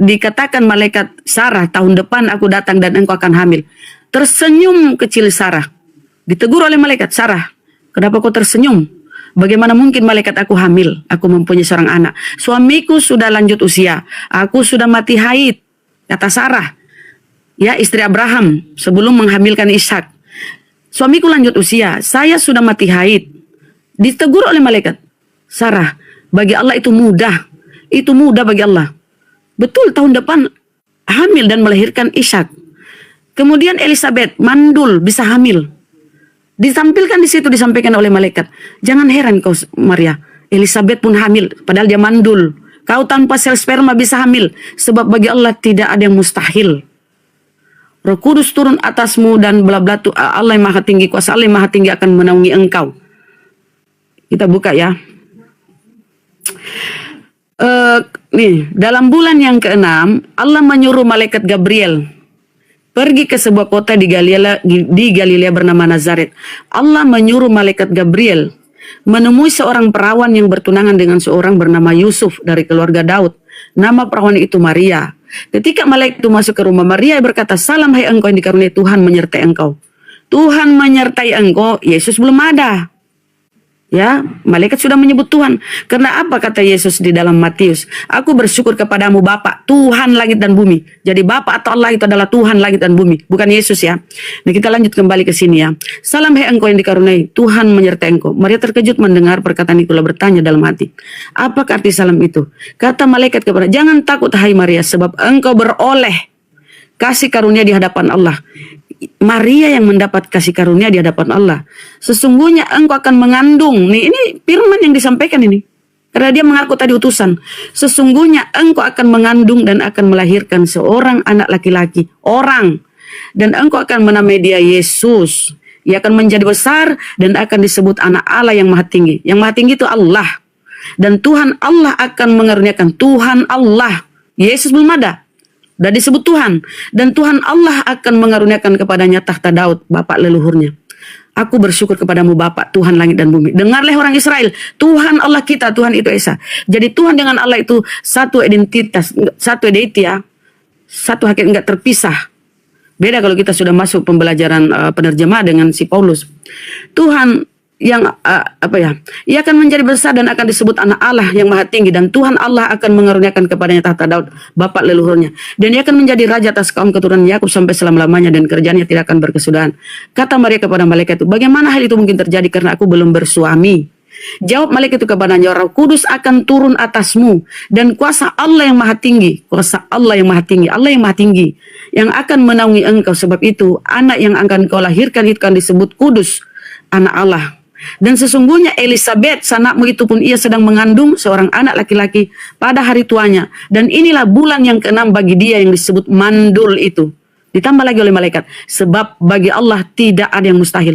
dikatakan malaikat Sarah, tahun depan aku datang dan engkau akan hamil. Tersenyum kecil Sarah. Ditegur oleh malaikat, Sarah, kenapa kau tersenyum? Bagaimana mungkin malaikat aku hamil? Aku mempunyai seorang anak. Suamiku sudah lanjut usia. Aku sudah mati haid. Kata Sarah. Ya, istri Abraham sebelum menghamilkan Ishak. Suamiku lanjut usia. Saya sudah mati haid. Ditegur oleh malaikat. Sarah, bagi Allah itu mudah. Itu mudah bagi Allah. Betul, tahun depan hamil dan melahirkan Ishak. Kemudian Elizabeth mandul bisa hamil. Ditampilkan di situ, disampaikan oleh malaikat. Jangan heran kau Maria, Elizabeth pun hamil padahal dia mandul. Kau tanpa sel sperma bisa hamil sebab bagi Allah tidak ada yang mustahil. Roh Kudus turun atasmu dan bla bla tu Allah yang Maha Tinggi, kuasa Allah yang Maha Tinggi akan menaungi engkau. Kita buka ya. Nih, dalam bulan yang ke-6 Allah menyuruh malaikat Gabriel pergi ke sebuah kota di Galilea bernama Nazaret. Allah menyuruh malaikat Gabriel menemui seorang perawan yang bertunangan dengan seorang bernama Yusuf dari keluarga Daud. Nama perawan itu Maria. Ketika malaikat itu masuk ke rumah Maria berkata, "Salam hai engkau yang dikaruniai Tuhan menyertai engkau." Tuhan menyertai engkau, Yesus belum ada. Ya, malaikat sudah menyebut Tuhan. Karena apa kata Yesus di dalam Matius? Aku bersyukur kepadamu Bapa, Tuhan langit dan bumi. Jadi Bapa atau Allah itu adalah Tuhan langit dan bumi, bukan Yesus ya. Nah, kita lanjut kembali ke sini ya. Salam hai engkau yang dikaruniai, Tuhan menyertai engkau. Maria terkejut mendengar perkataan itu, lalu bertanya dalam hati, apa arti salam itu? Kata malaikat kepada, jangan takut hai Maria, sebab engkau beroleh kasih karunia di hadapan Allah. Maria yang mendapat kasih karunia di hadapan Allah. Sesungguhnya engkau akan mengandung. Nih, ini firman yang disampaikan ini. Karena dia mengaku tadi utusan. Sesungguhnya engkau akan mengandung dan akan melahirkan seorang anak laki-laki. Orang. Dan engkau akan menamai dia Yesus. Ia akan menjadi besar dan akan disebut anak Allah yang maha tinggi. Yang maha tinggi itu Allah. Dan Tuhan Allah akan mengaruniakan. Tuhan Allah. Yesus belum ada. Sudah disebut Tuhan. Dan Tuhan Allah akan mengaruniakan kepadanya tahta Daud, bapak leluhurnya. Aku bersyukur kepadamu Bapa, Tuhan langit dan bumi. Dengarlah orang Israel, Tuhan Allah kita, Tuhan itu Esa. Jadi Tuhan dengan Allah itu satu identitas, satu deity ya. Satu hakikat enggak terpisah. Beda kalau kita sudah masuk pembelajaran penerjemah dengan si Paulus. Tuhan yang ia akan menjadi besar dan akan disebut anak Allah yang maha tinggi, dan Tuhan Allah akan mengaruniakan kepadanya tahta Daud bapak leluhurnya, dan ia akan menjadi raja atas kaum keturunan Yakub sampai selama-lamanya, dan kerjaannya tidak akan berkesudahan. Kata Maria kepada malaikat itu, bagaimana hal itu mungkin terjadi karena aku belum bersuami? Jawab malaikat itu kepadanya, Roh Kudus akan turun atasmu dan kuasa Allah yang maha tinggi, kuasa Allah yang maha tinggi, Allah yang maha tinggi yang akan menaungi engkau. Sebab itu anak yang akan kau lahirkan itu akan disebut kudus, anak Allah. Dan sesungguhnya Elisabeth, sanakmu itu pun ia sedang mengandung seorang anak laki-laki pada hari tuanya. Dan inilah bulan yang ke-6 bagi dia yang disebut mandul itu. Ditambah lagi oleh malaikat, sebab bagi Allah tidak ada yang mustahil.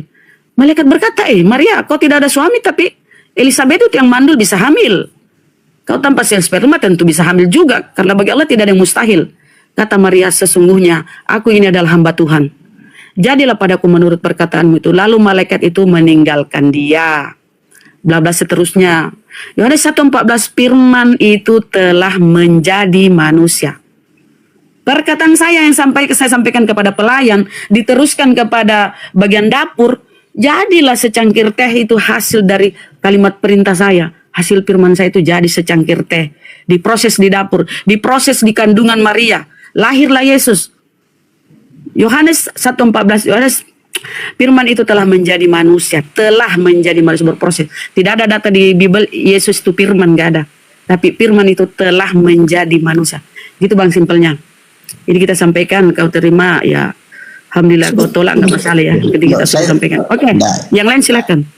Malaikat berkata, Maria, kau tidak ada suami, tapi Elisabeth itu yang mandul bisa hamil. Kau tanpa sel sperma tentu bisa hamil juga, karena bagi Allah tidak ada yang mustahil. Kata Maria, sesungguhnya aku ini adalah hamba Tuhan. Jadilah padaku menurut perkataanmu itu. Lalu malaikat itu meninggalkan dia. Bla bla seterusnya. Yohanes 1:14, firman itu telah menjadi manusia. Perkataan saya yang saya sampaikan kepada pelayan, diteruskan kepada bagian dapur. Jadilah secangkir teh itu hasil dari kalimat perintah saya. Hasil firman saya itu jadi secangkir teh. Diproses di dapur. Diproses di kandungan Maria. Lahirlah Yesus. Yohanes 1:14, Yohanes, firman itu telah menjadi manusia, berproses. Tidak ada data di Bible Yesus itu firman, gak ada. Tapi firman itu telah menjadi manusia. Gitu bang simpelnya. Jadi kita sampaikan, kau terima ya, alhamdulillah, kau tolak nggak masalah ya. Ketika kita sudah sampaikan. Oke, yang lain silakan.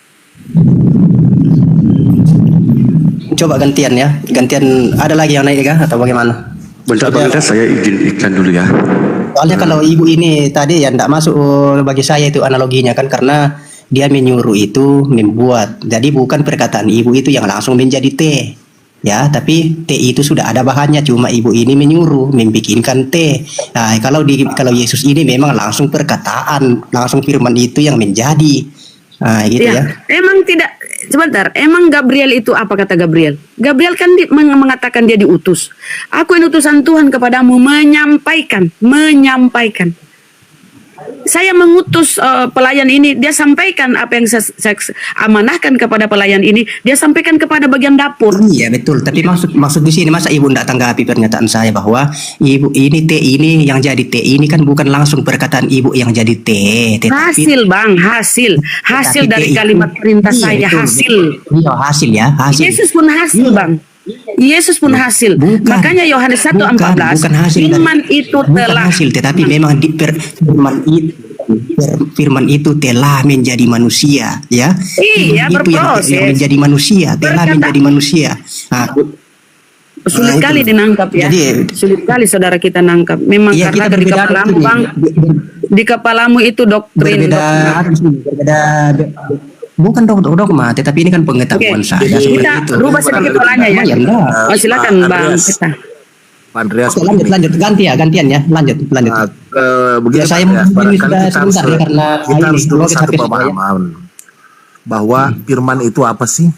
Coba gantian ya, gantian ada lagi yang naik kah atau bagaimana? Bentar saya izin iklan dulu ya. Soalnya kalau ibu ini tadi ya tidak masuk bagi saya itu analoginya kan, karena dia menyuruh itu membuat. Jadi bukan perkataan ibu itu yang langsung menjadi teh. Ya, tapi teh itu sudah ada bahannya, cuma ibu ini menyuruh membikinkan teh. Nah, kalau Yesus ini memang langsung perkataan, langsung firman itu yang menjadi. Nah, gitu ya. Emang tidak, sebentar, emang Gabriel itu apa kata Gabriel? Gabriel kan mengatakan dia diutus. Aku yang utusan Tuhan kepadamu menyampaikan. Saya mengutus pelayan ini, dia sampaikan apa yang saya amanahkan kepada pelayan ini, dia sampaikan kepada bagian dapur. Iya betul, tapi maksud di sini masa ibu tidak tanggapi pernyataan saya bahwa ibu ini teh ini yang jadi teh ini kan bukan langsung perkataan ibu yang jadi teh. Hasil bang, hasil dari kalimat perintah saya, betul, hasil. Iya hasil ya, hasil. Yesus pun hasil bang. Yesus pun hasil. Makanya Yohanes 1:14, firman itu telah hasil, tetapi memang firman itu telah menjadi manusia, ya. Iya, berproses. Yang menjadi manusia, telah menjadi manusia. Nah, sulit kali dinangkap ya. Jadi, sulit kali saudara kita nangkap. Memang ya, karena di kepalamu bang, di kepalamu itu doktrin. Berbeda. Bukan dogma, tetapi ini kan pengetahuan saya. Kita rubah sedikit polanya ya. Silakan Bang kita. Pak Andreas, lanjut gantian ya, lanjut. Begini, saya sebentar ya, karena kita harus dulu satu pemahaman bahwa firman itu apa sih?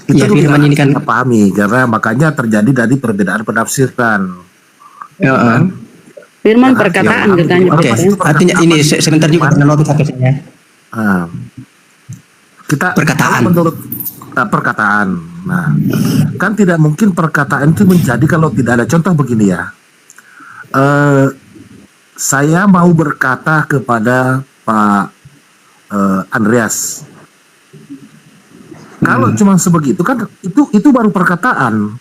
Ya, Itu firman ini kan kita pahami karena makanya terjadi dari perbedaan penafsiran. Firman Ya, perkataan yang katanya. Oke, artinya ini sebentar juga teknologi saya. Ah, kita Perkataan. kalau menurut perkataan. Nah, kan tidak mungkin perkataan itu menjadi kalau tidak ada contoh begini ya. Saya mau berkata kepada Pak Andreas. Kalau cuma sebegitu kan itu baru perkataan.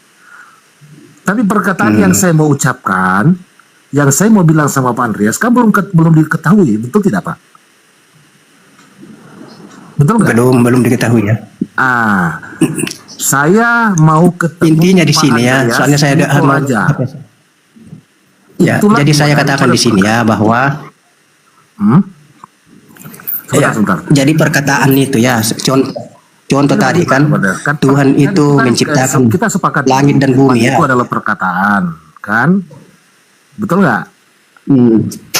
Tapi perkataan yang saya mau ucapkan, yang saya mau bilang sama Pak Andreas kan belum diketahui, betul tidak Pak? Betul nggak? Belum diketahui ya. Saya mau ketemu Intinya di Pak sini ya, Andreas soalnya saya di ada Toraja. Ya, Itulah jadi saya buatan katakan di sini ya bahwa Sebentar. jadi perkataan itu ya, contoh tadi kan Benar. Kan Tuhan kan itu menciptakan kita sepakat langit dan bumi ya. itu adalah perkataan, kan? Betul nggak?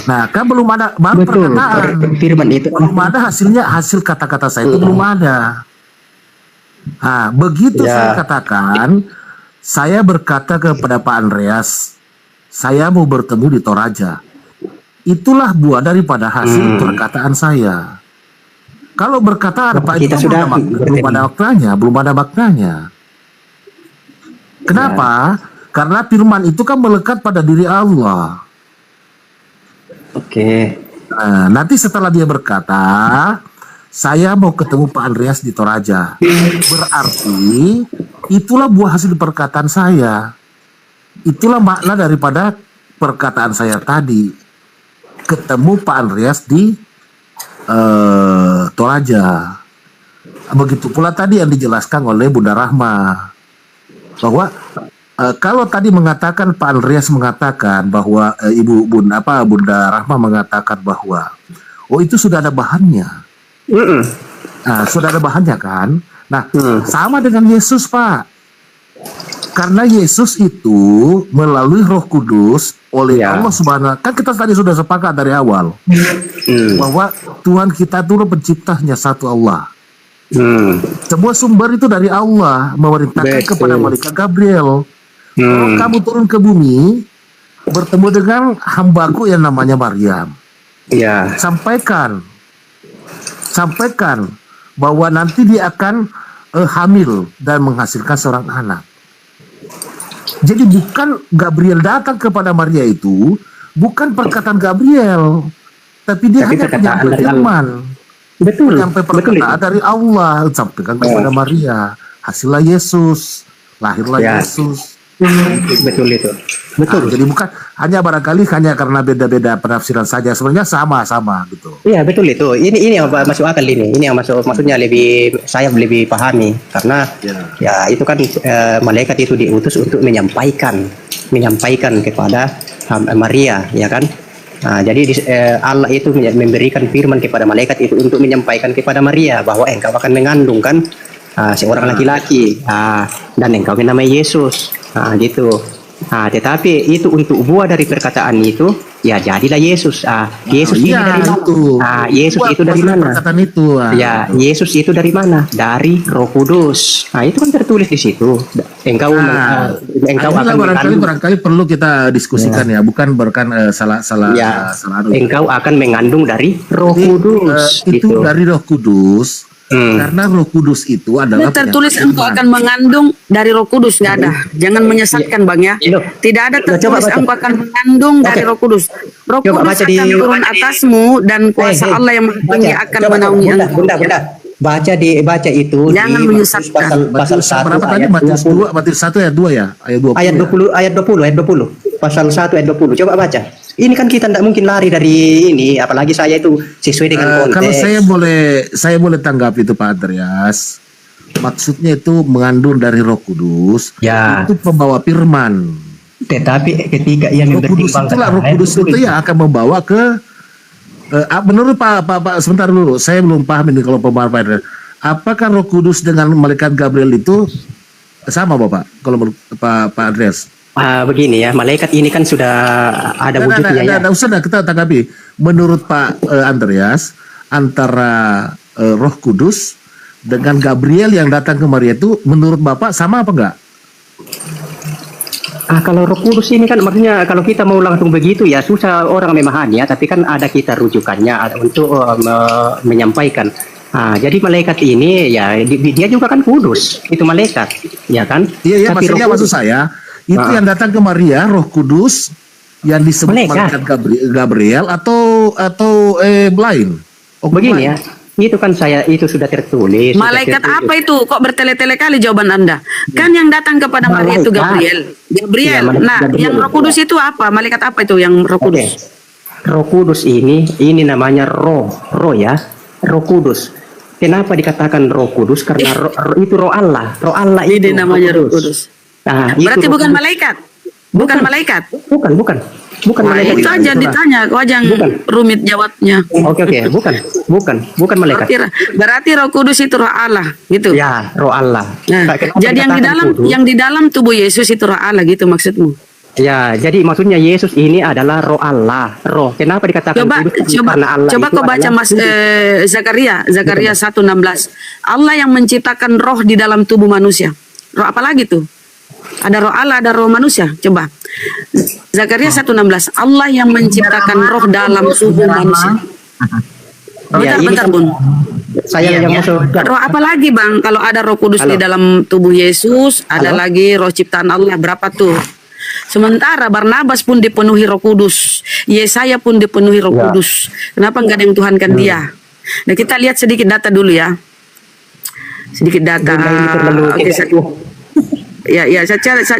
Nah, kan belum ada baru Betul, perkataan. firman itu Belum ada hasil kata-kata saya itu belum ada. Nah, begitu Ya. saya katakan, saya berkata kepada Pak Andreas, saya mau bertemu di Toraja. Itulah buah daripada hasil perkataan saya. Kalau berkata Pak Kita itu sudah belum ada maknanya, belum ada maknanya. Kenapa? Karena firman itu kan melekat pada diri Allah. Oke. Nah, nanti setelah dia berkata, saya mau ketemu Pak Andreas di Toraja. Berarti itulah buah hasil perkataan saya. Itulah makna daripada perkataan saya tadi. Ketemu Pak Andreas di Toraja. Begitu pula tadi yang dijelaskan oleh Bunda Rahma bahwa kalau tadi mengatakan Pak Andreas mengatakan bahwa Bunda Rahma mengatakan bahwa itu sudah ada bahannya. Nah, sudah ada bahannya kan? Nah, sama dengan Yesus, Pak. Karena Yesus itu melalui Roh Kudus oleh Allah Subhanahu, kan kita tadi sudah sepakat dari awal bahwa Tuhan kita itu penciptanya satu Allah. Semua sumber itu dari Allah memerintahkan kepada malaikat Gabriel. Kalau kamu turun ke bumi bertemu dengan hambaku yang namanya Maryam. Ya. Sampaikan bahwa nanti dia akan hamil dan menghasilkan seorang anak. Jadi bukan Gabriel datang kepada Maria itu bukan perkataan Gabriel, tapi dia hanya penyampaian firman. Betul. Sampai perkataan dari Allah sampaikan kepada Maria, hasillah Yesus, lahirlah Yesus. Betul itu. Betul. Jadi bukan hanya barangkali hanya karena beda-beda penafsiran saja, sebenarnya sama-sama gitu. Iya betul itu. Ini yang masuk akal ini. Ini yang maksudnya saya lebih pahami karena ya itu kan malaikat itu diutus untuk menyampaikan kepada Maria, ya kan? Nah, jadi Allah itu memberikan firman kepada malaikat itu untuk menyampaikan kepada Maria bahwa engkau akan mengandung kan seorang laki-laki dan engkau menamai Yesus. Gitu. Tetapi itu untuk buah dari perkataan itu, ya jadilah Yesus. Yesus ini dari mana? Yesus itu dari mana? Perkataan itu. Ya, Yesus itu dari mana? Dari Roh Kudus. Itu kan tertulis di situ. Engkau akan barangkali perlu kita diskusikan ya, bukan salah. Engkau akan mengandung dari Roh Kudus. Itu dari Roh Kudus. Karena Roh Kudus itu adalah tertulis engkau akan mengandung dari Roh Kudus, nggak ada. Jangan menyesatkan Bang ya. Tidak ada tertulis engkau akan mengandung dari Roh Kudus. Roh Kudus akan turun atasmu dan kuasa Allah yang Maha Tinggi akan menaungi engkau. Bunda. Baca itu. Jangan menyesatkan. Pasal 1 berapa tadi? Matius 1 ayat 2 ya? Ayat 20. Ayat 20. Pasal 1 ayat 20. Coba baca. Ini kan kita tidak mungkin lari dari ini, apalagi saya itu sesuai dengan konteks. Kalau saya boleh tanggapi itu Pak Andreas. Maksudnya itu mengandung dari Roh Kudus, itu pembawa firman. Tetapi ketika ia Roh Kudus itu yang akan membawa ke menurut Pak sebentar dulu, saya belum paham ini kalau pemahaman Pak Andreas. Apakah Roh Kudus dengan malaikat Gabriel itu sama Bapak? Kalau menurut Pak Andreas? Begini ya, malaikat ini kan sudah ada wujudnya. Tidak usah kita tanggapi. Menurut Pak Andreas, antara Roh Kudus dengan Gabriel yang datang ke Maria itu menurut Bapak sama apa enggak? Kalau Roh Kudus ini kan maksudnya kalau kita mau langsung begitu ya susah orang memahami ya, tapi kan ada kita rujukannya untuk menyampaikan. Jadi malaikat ini ya dia juga kan kudus, itu malaikat, ya kan? Iya, Tapi maksudnya Roh maksud Kudus- saya itu yang datang ke Maria Roh Kudus yang disebut Malaikat. malaikat Gabriel atau lain. Oh, begini bukan. ya, itu kan saya itu sudah tertulis. sudah Malaikat tertulis. apa itu? Kok bertele-tele kali jawaban Anda? Kan yang datang kepada Maria itu Gabriel. Iya, malaikat Nah, Gabriel. yang Roh Kudus itu apa? Malaikat apa itu yang Roh Oke. Kudus? Roh Kudus ini namanya roh ya, Roh Kudus. Kenapa dikatakan Roh Kudus? Karena itu Roh Allah. Roh Allah itu Ini namanya Roh Kudus. Nah, itu Berarti Roh bukan Kudus. malaikat. Bukan malaikat. Bukan Wah, malaikat. itu aja ditanya, kok aja yang Bukan. rumit jawabnya. Oke, bukan malaikat. Berarti Roh Kudus itu Roh Allah, gitu. Ya, Roh Allah. Nah, Kenapa jadi dikatakan kudus? yang di dalam tubuh Yesus itu Roh Allah, gitu maksudmu? Ya, jadi maksudnya Yesus ini adalah Roh Allah. Roh. Kenapa dikatakan kudus? Karena Allah Coba itu kau baca adalah Mas kudus. Zakaria 1:16. Allah yang menciptakan roh di dalam tubuh manusia. Roh apa lagi tuh? Ada roh Allah, ada roh manusia. Coba. Zakaria 1:16. Allah yang menciptakan roh dalam tubuh manusia. Ya, ini Bentar, kan- Bun. Saya yang masuk. Roh apa lagi, Bang? Kalau ada Roh Kudus Halo. di dalam tubuh Yesus, ada Halo. lagi roh ciptaan Allah. Berapa tuh? Sementara Barnabas pun dipenuhi Roh Kudus, Yesaya pun dipenuhi Roh Ya. Kudus. Kenapa enggak ada yang Tuhankan dia? Nah, kita lihat sedikit data dulu ya. Sedikit data. Oke,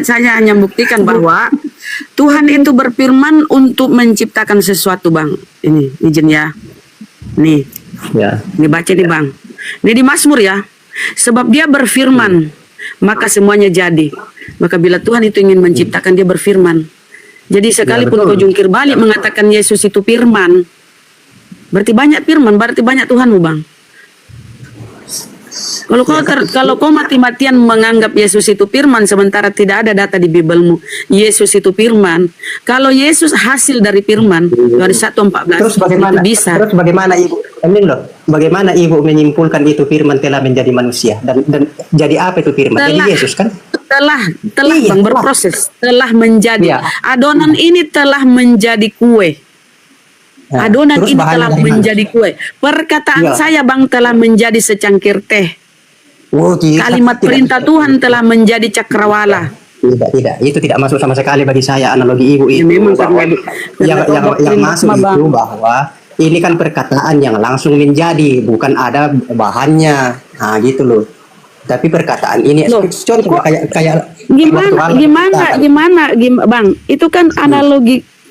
saya hanya buktikan bahwa Tuhan itu berfirman untuk menciptakan sesuatu, Bang. Ini izin ya. Nih. Ya. Ini baca nih, Bang. Ini di Mazmur ya. Sebab dia berfirman, maka semuanya jadi. Maka bila Tuhan itu ingin menciptakan, dia berfirman. Jadi sekalipun kau jungkir balik mengatakan Yesus itu firman, berarti banyak firman, berarti banyak Tuhanmu, Bang. Kalau kau mati-matian menganggap Yesus itu firman sementara tidak ada data di Bibelmu Yesus itu firman. Kalau Yesus hasil dari firman dari 1:14 Terus bagaimana? itu bisa. Terus bagaimana ibu? Ini loh. Bagaimana ibu menyimpulkan itu firman telah menjadi manusia dan jadi apa itu firman? Jadi Yesus kan? Telah Iya, Bang telah. berproses, telah menjadi. Iya. Adonan ini telah menjadi kue. Nah, Adonan terus ini bahannya telah dari mana? menjadi kue. Perkataan Iya. saya, Bang, telah menjadi secangkir teh. Oh, tidak, Kalimat tidak. perintah Tuhan telah menjadi cakrawala. Tidak. Itu tidak masuk sama sekali bagi saya analogi ibu Ya, itu. memang bahwa karena yang masuk Bang. itu bahwa ini kan perkataan yang langsung menjadi, bukan ada bahannya. Nah, gitu loh. Tapi perkataan ini Loh, contoh kayak Gimana, Bang? Itu kan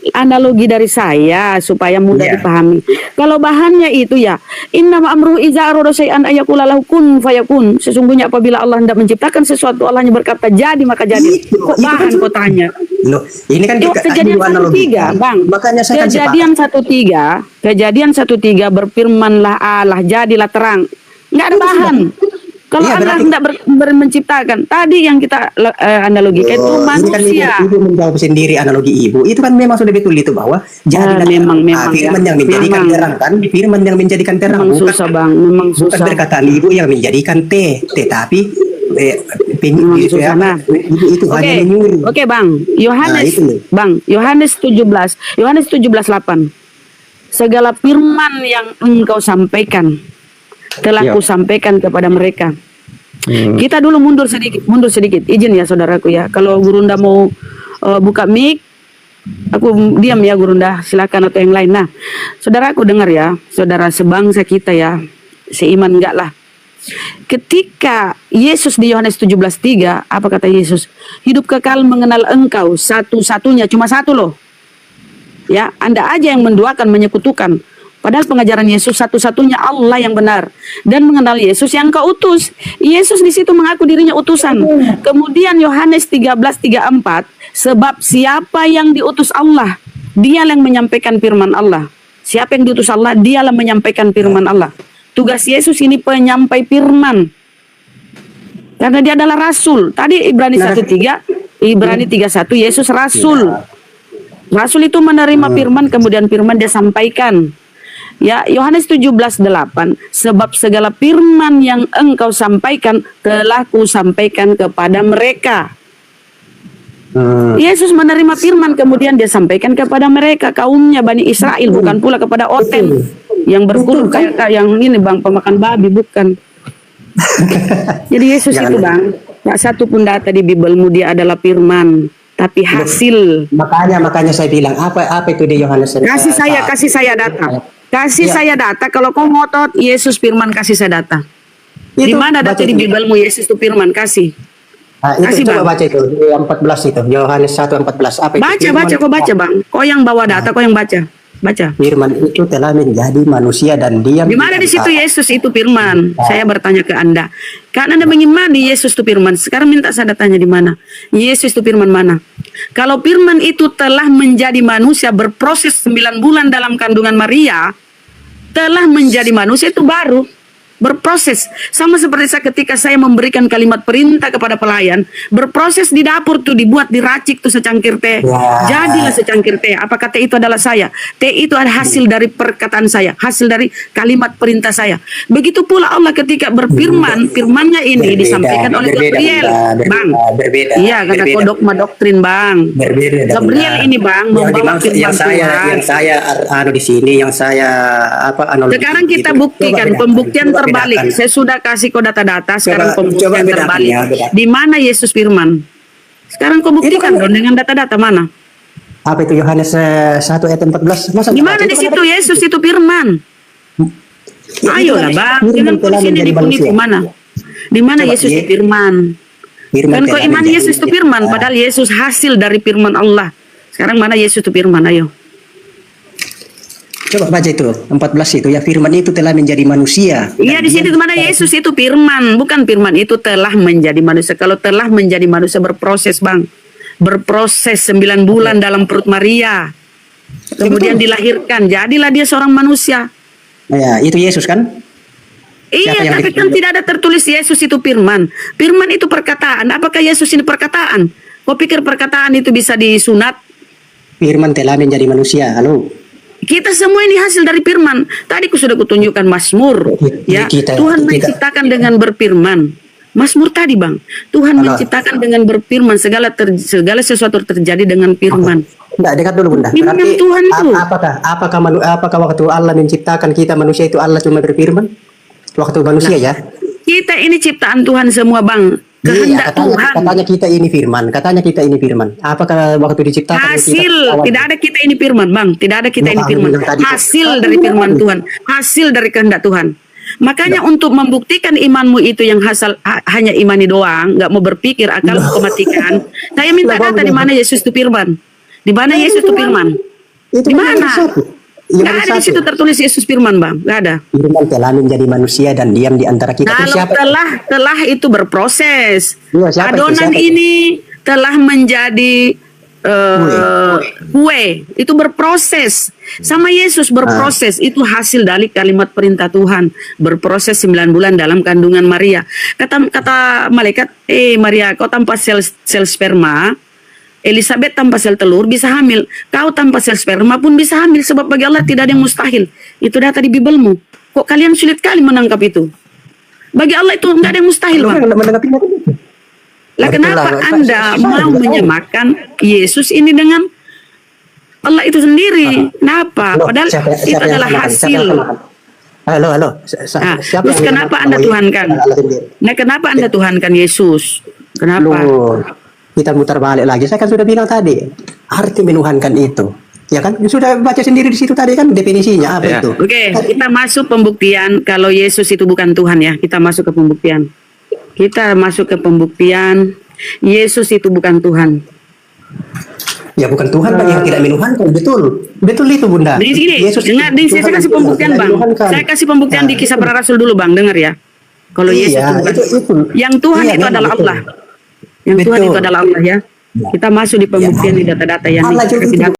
analogi dari saya supaya mudah Iya. dipahami. Kalau bahannya itu ya, inna ma'amruhu iza arada syai'an ayaqula lahu kun fayakun. Sesungguhnya apabila Allah hendak menciptakan sesuatu, Allah hanya berkata jadi maka jadi. Kok itu bahan kan- kau tanya? Loh, ini kan Itu kejadian 1:3, Bang. Makanya saya kan Kejadian 1:3 berfirmanlah Allah, jadilah terang. Enggak ada bahan. Kalau Iya, Allah berarti- hendak mennciptakan, tadi yang kita analogikan itu ini kan manusia. ibu menjawab sendiri analogi ibu. Itu kan memang sudah betul itu bahwa jadilah memang, firman ya. yang menjadikan Memang. terang kan, firman yang menjadikan terang Memang bukan susah, Bang. Memang bukan susah. perkataan ibu yang menjadikan tetapi Memang susah. Nah. ibu itu Oke, hanya menyuruh. oke, Bang. Nah, itu loh. Yohanes 17:8. Segala firman yang engkau sampaikan telah Ya. kusampaikan kepada mereka. Kita dulu mundur sedikit. Izin ya, saudaraku ya. Kalau Gurunda mau buka mic, aku diam ya, Gurunda. Silakan atau yang lain. Nah, saudaraku dengar ya, saudara sebangsa kita ya, seiman enggak lah. Ketika Yesus di Yohanes 17:3, apa kata Yesus? Hidup kekal mengenal engkau satu-satunya, cuma satu loh. Ya, Anda aja yang menduakan, menyekutukan. Padahal pengajaran Yesus satu-satunya Allah yang benar. Dan mengenal Yesus yang kau utus. Yesus di situ mengaku dirinya utusan. Kemudian Yohanes 13:34, sebab siapa yang diutus Allah, dialah yang menyampaikan firman Allah. Siapa yang diutus Allah, dialah menyampaikan firman Allah. Tugas Yesus ini penyampai firman. Karena dia adalah rasul. Tadi Ibrani 1:1, Yesus rasul. Rasul itu menerima firman, kemudian firman dia sampaikan. Ya, Yohanes 17:8, sebab segala firman yang engkau sampaikan telah kusampaikan kepada mereka. Yesus menerima firman kemudian dia sampaikan kepada mereka, kaumnya Bani Israel, bukan pula kepada Oten yang berkulit kayak yang ini Bang, pemakan babi, bukan. Jadi Yesus itu Bang, tak satu pun data di Bibelmu dia adalah firman, tapi hasil. Makanya saya bilang apa itu di Yohanes. Kasih saya data. Kasih saya data. Kalau kau ngotot Yesus firman, kasih saya data. Di mana data di Bibelmu Yesus itu firman? Kasih. Itu coba baca itu di 14 itu Yohanes 1:14 apa itu? Baca kau baca Bang. Kau yang bawa data, kau yang baca. Firman itu telah menjadi manusia dan diam. Di mana di situ Yesus itu firman? Saya bertanya ke Anda. Kan Anda mengimani Yesus itu firman. Sekarang minta saya datanya di mana? Yesus itu firman mana? Kalau firman itu telah menjadi manusia, berproses 9 bulan dalam kandungan Maria, telah menjadi manusia, itu baru berproses. Sama seperti saya ketika saya memberikan kalimat perintah kepada pelayan, berproses di dapur tuh, dibuat, diracik tuh secangkir teh. Jadilah secangkir teh. Apakah teh itu adalah saya? Teh itu ada hasil dari perkataan saya, hasil dari kalimat perintah saya. Begitu pula Allah ketika berfirman, firmannya ini disampaikan oleh Gabriel. Bang, iya kata kau dogma doktrin Bang. Gabriel ini Bang membawa firman Tuhan. Yang saya di sini, yang saya Sekarang kita buktikan pembuktian terbalik. Saya sudah kasih kau data-data. Sekarang pembuktian terbalik. Di mana Yesus firman? Sekarang kau buktikan dong dengan data-data mana? Apa itu Yohanes 1:14? Di mana di situ Yesus itu firman? Ayolah Bang, jangan kau sini dipuniku mana? Di mana Yesus itu firman? Kan kau iman Yesus itu firman, padahal Yesus hasil dari firman Allah. Sekarang mana Yesus itu firman? Ayo. Coba baca itu 14 itu ya, firman itu telah menjadi manusia. Iya, di situ mana Yesus itu firman, bukan firman itu telah menjadi manusia. Kalau telah menjadi manusia berproses Bang, berproses 9 bulan dalam perut Maria, kemudian dilahirkan, jadilah dia seorang manusia. Ya, itu Yesus kan? Iya, tapi kan tidak ada tertulis Yesus itu firman. Firman itu perkataan. Apakah Yesus ini perkataan? Kau pikir perkataan itu bisa disunat? Firman telah menjadi manusia. Halo. Kita semua ini hasil dari firman. Tadi ku sudah kutunjukkan Mazmur. Ya, Tuhan menciptakan dengan berfirman. Mazmur tadi Bang, Tuhan menciptakan dengan berfirman, segala sesuatu terjadi dengan firman. Tidak, dekat dulu Bunda. Berarti Tuhan itu. Apakah waktu Allah menciptakan kita manusia itu Allah cuma berfirman? Waktu manusia ya? Kita ini ciptaan Tuhan semua Bang. Kehendak Tuhan. Katanya kita ini firman. Apakah waktu diciptakan hasil tidak ada kita ini firman Bang, tidak ada kita ini firman. Hasil dari firman Tuhan, hasil dari kehendak Tuhan. Makanya untuk membuktikan imanmu itu yang hanya imani doang, nggak mau berpikir akal kematikan. Saya minta data di mana Yesus itu firman. Di mana Yesus itu firman? Di mana? Nggak ada di situ tertulis Yesus firman Bang, nggak ada. Firman telah menjadi manusia dan diam di antara kita. Kalau telah itu berproses. Adonan ini telah menjadi kue, itu berproses. Sama Yesus berproses, itu hasil dari kalimat perintah Tuhan. Berproses 9 bulan dalam kandungan Maria. Kata malaikat, Maria, kau tanpa sel sperma, Elizabeth tanpa sel telur bisa hamil. Kau tanpa sel sperma pun bisa hamil. Sebab bagi Allah tidak ada yang mustahil. Itu data di Bibelmu. Kok kalian sulit kali menangkap itu? Bagi Allah itu tidak ada yang mustahil Bang. Lah kenapa Anda mau menyamakan Yesus ini dengan Allah itu sendiri? Kenapa? Padahal itu adalah hasil. Halo. Terus kenapa Anda tuhankan? Nah, kenapa Anda tuhankan Yesus? Kenapa? Kita mutar balik lagi. Saya kan sudah bilang tadi, arti menuhankan itu. Ya kan? Sudah baca sendiri di situ tadi kan definisinya apa itu. Oke, kita masuk pembuktian kalau Yesus itu bukan Tuhan ya. Kita masuk ke pembuktian. Yesus itu bukan Tuhan. Ya bukan Tuhan Pak yang tidak menuhankan, betul itu Bunda. Di sini, dengar, saya kasih pembuktian Bang. Saya kasih pembuktian di Kisah Para Rasul dulu Bang, dengar ya. Kalau Yesus itu bukan. Yang Tuhan itu adalah Allah. Yang Tuhan itu adalah Allah ya. Kita masuk di pembuktian di data-data yang dikasih data.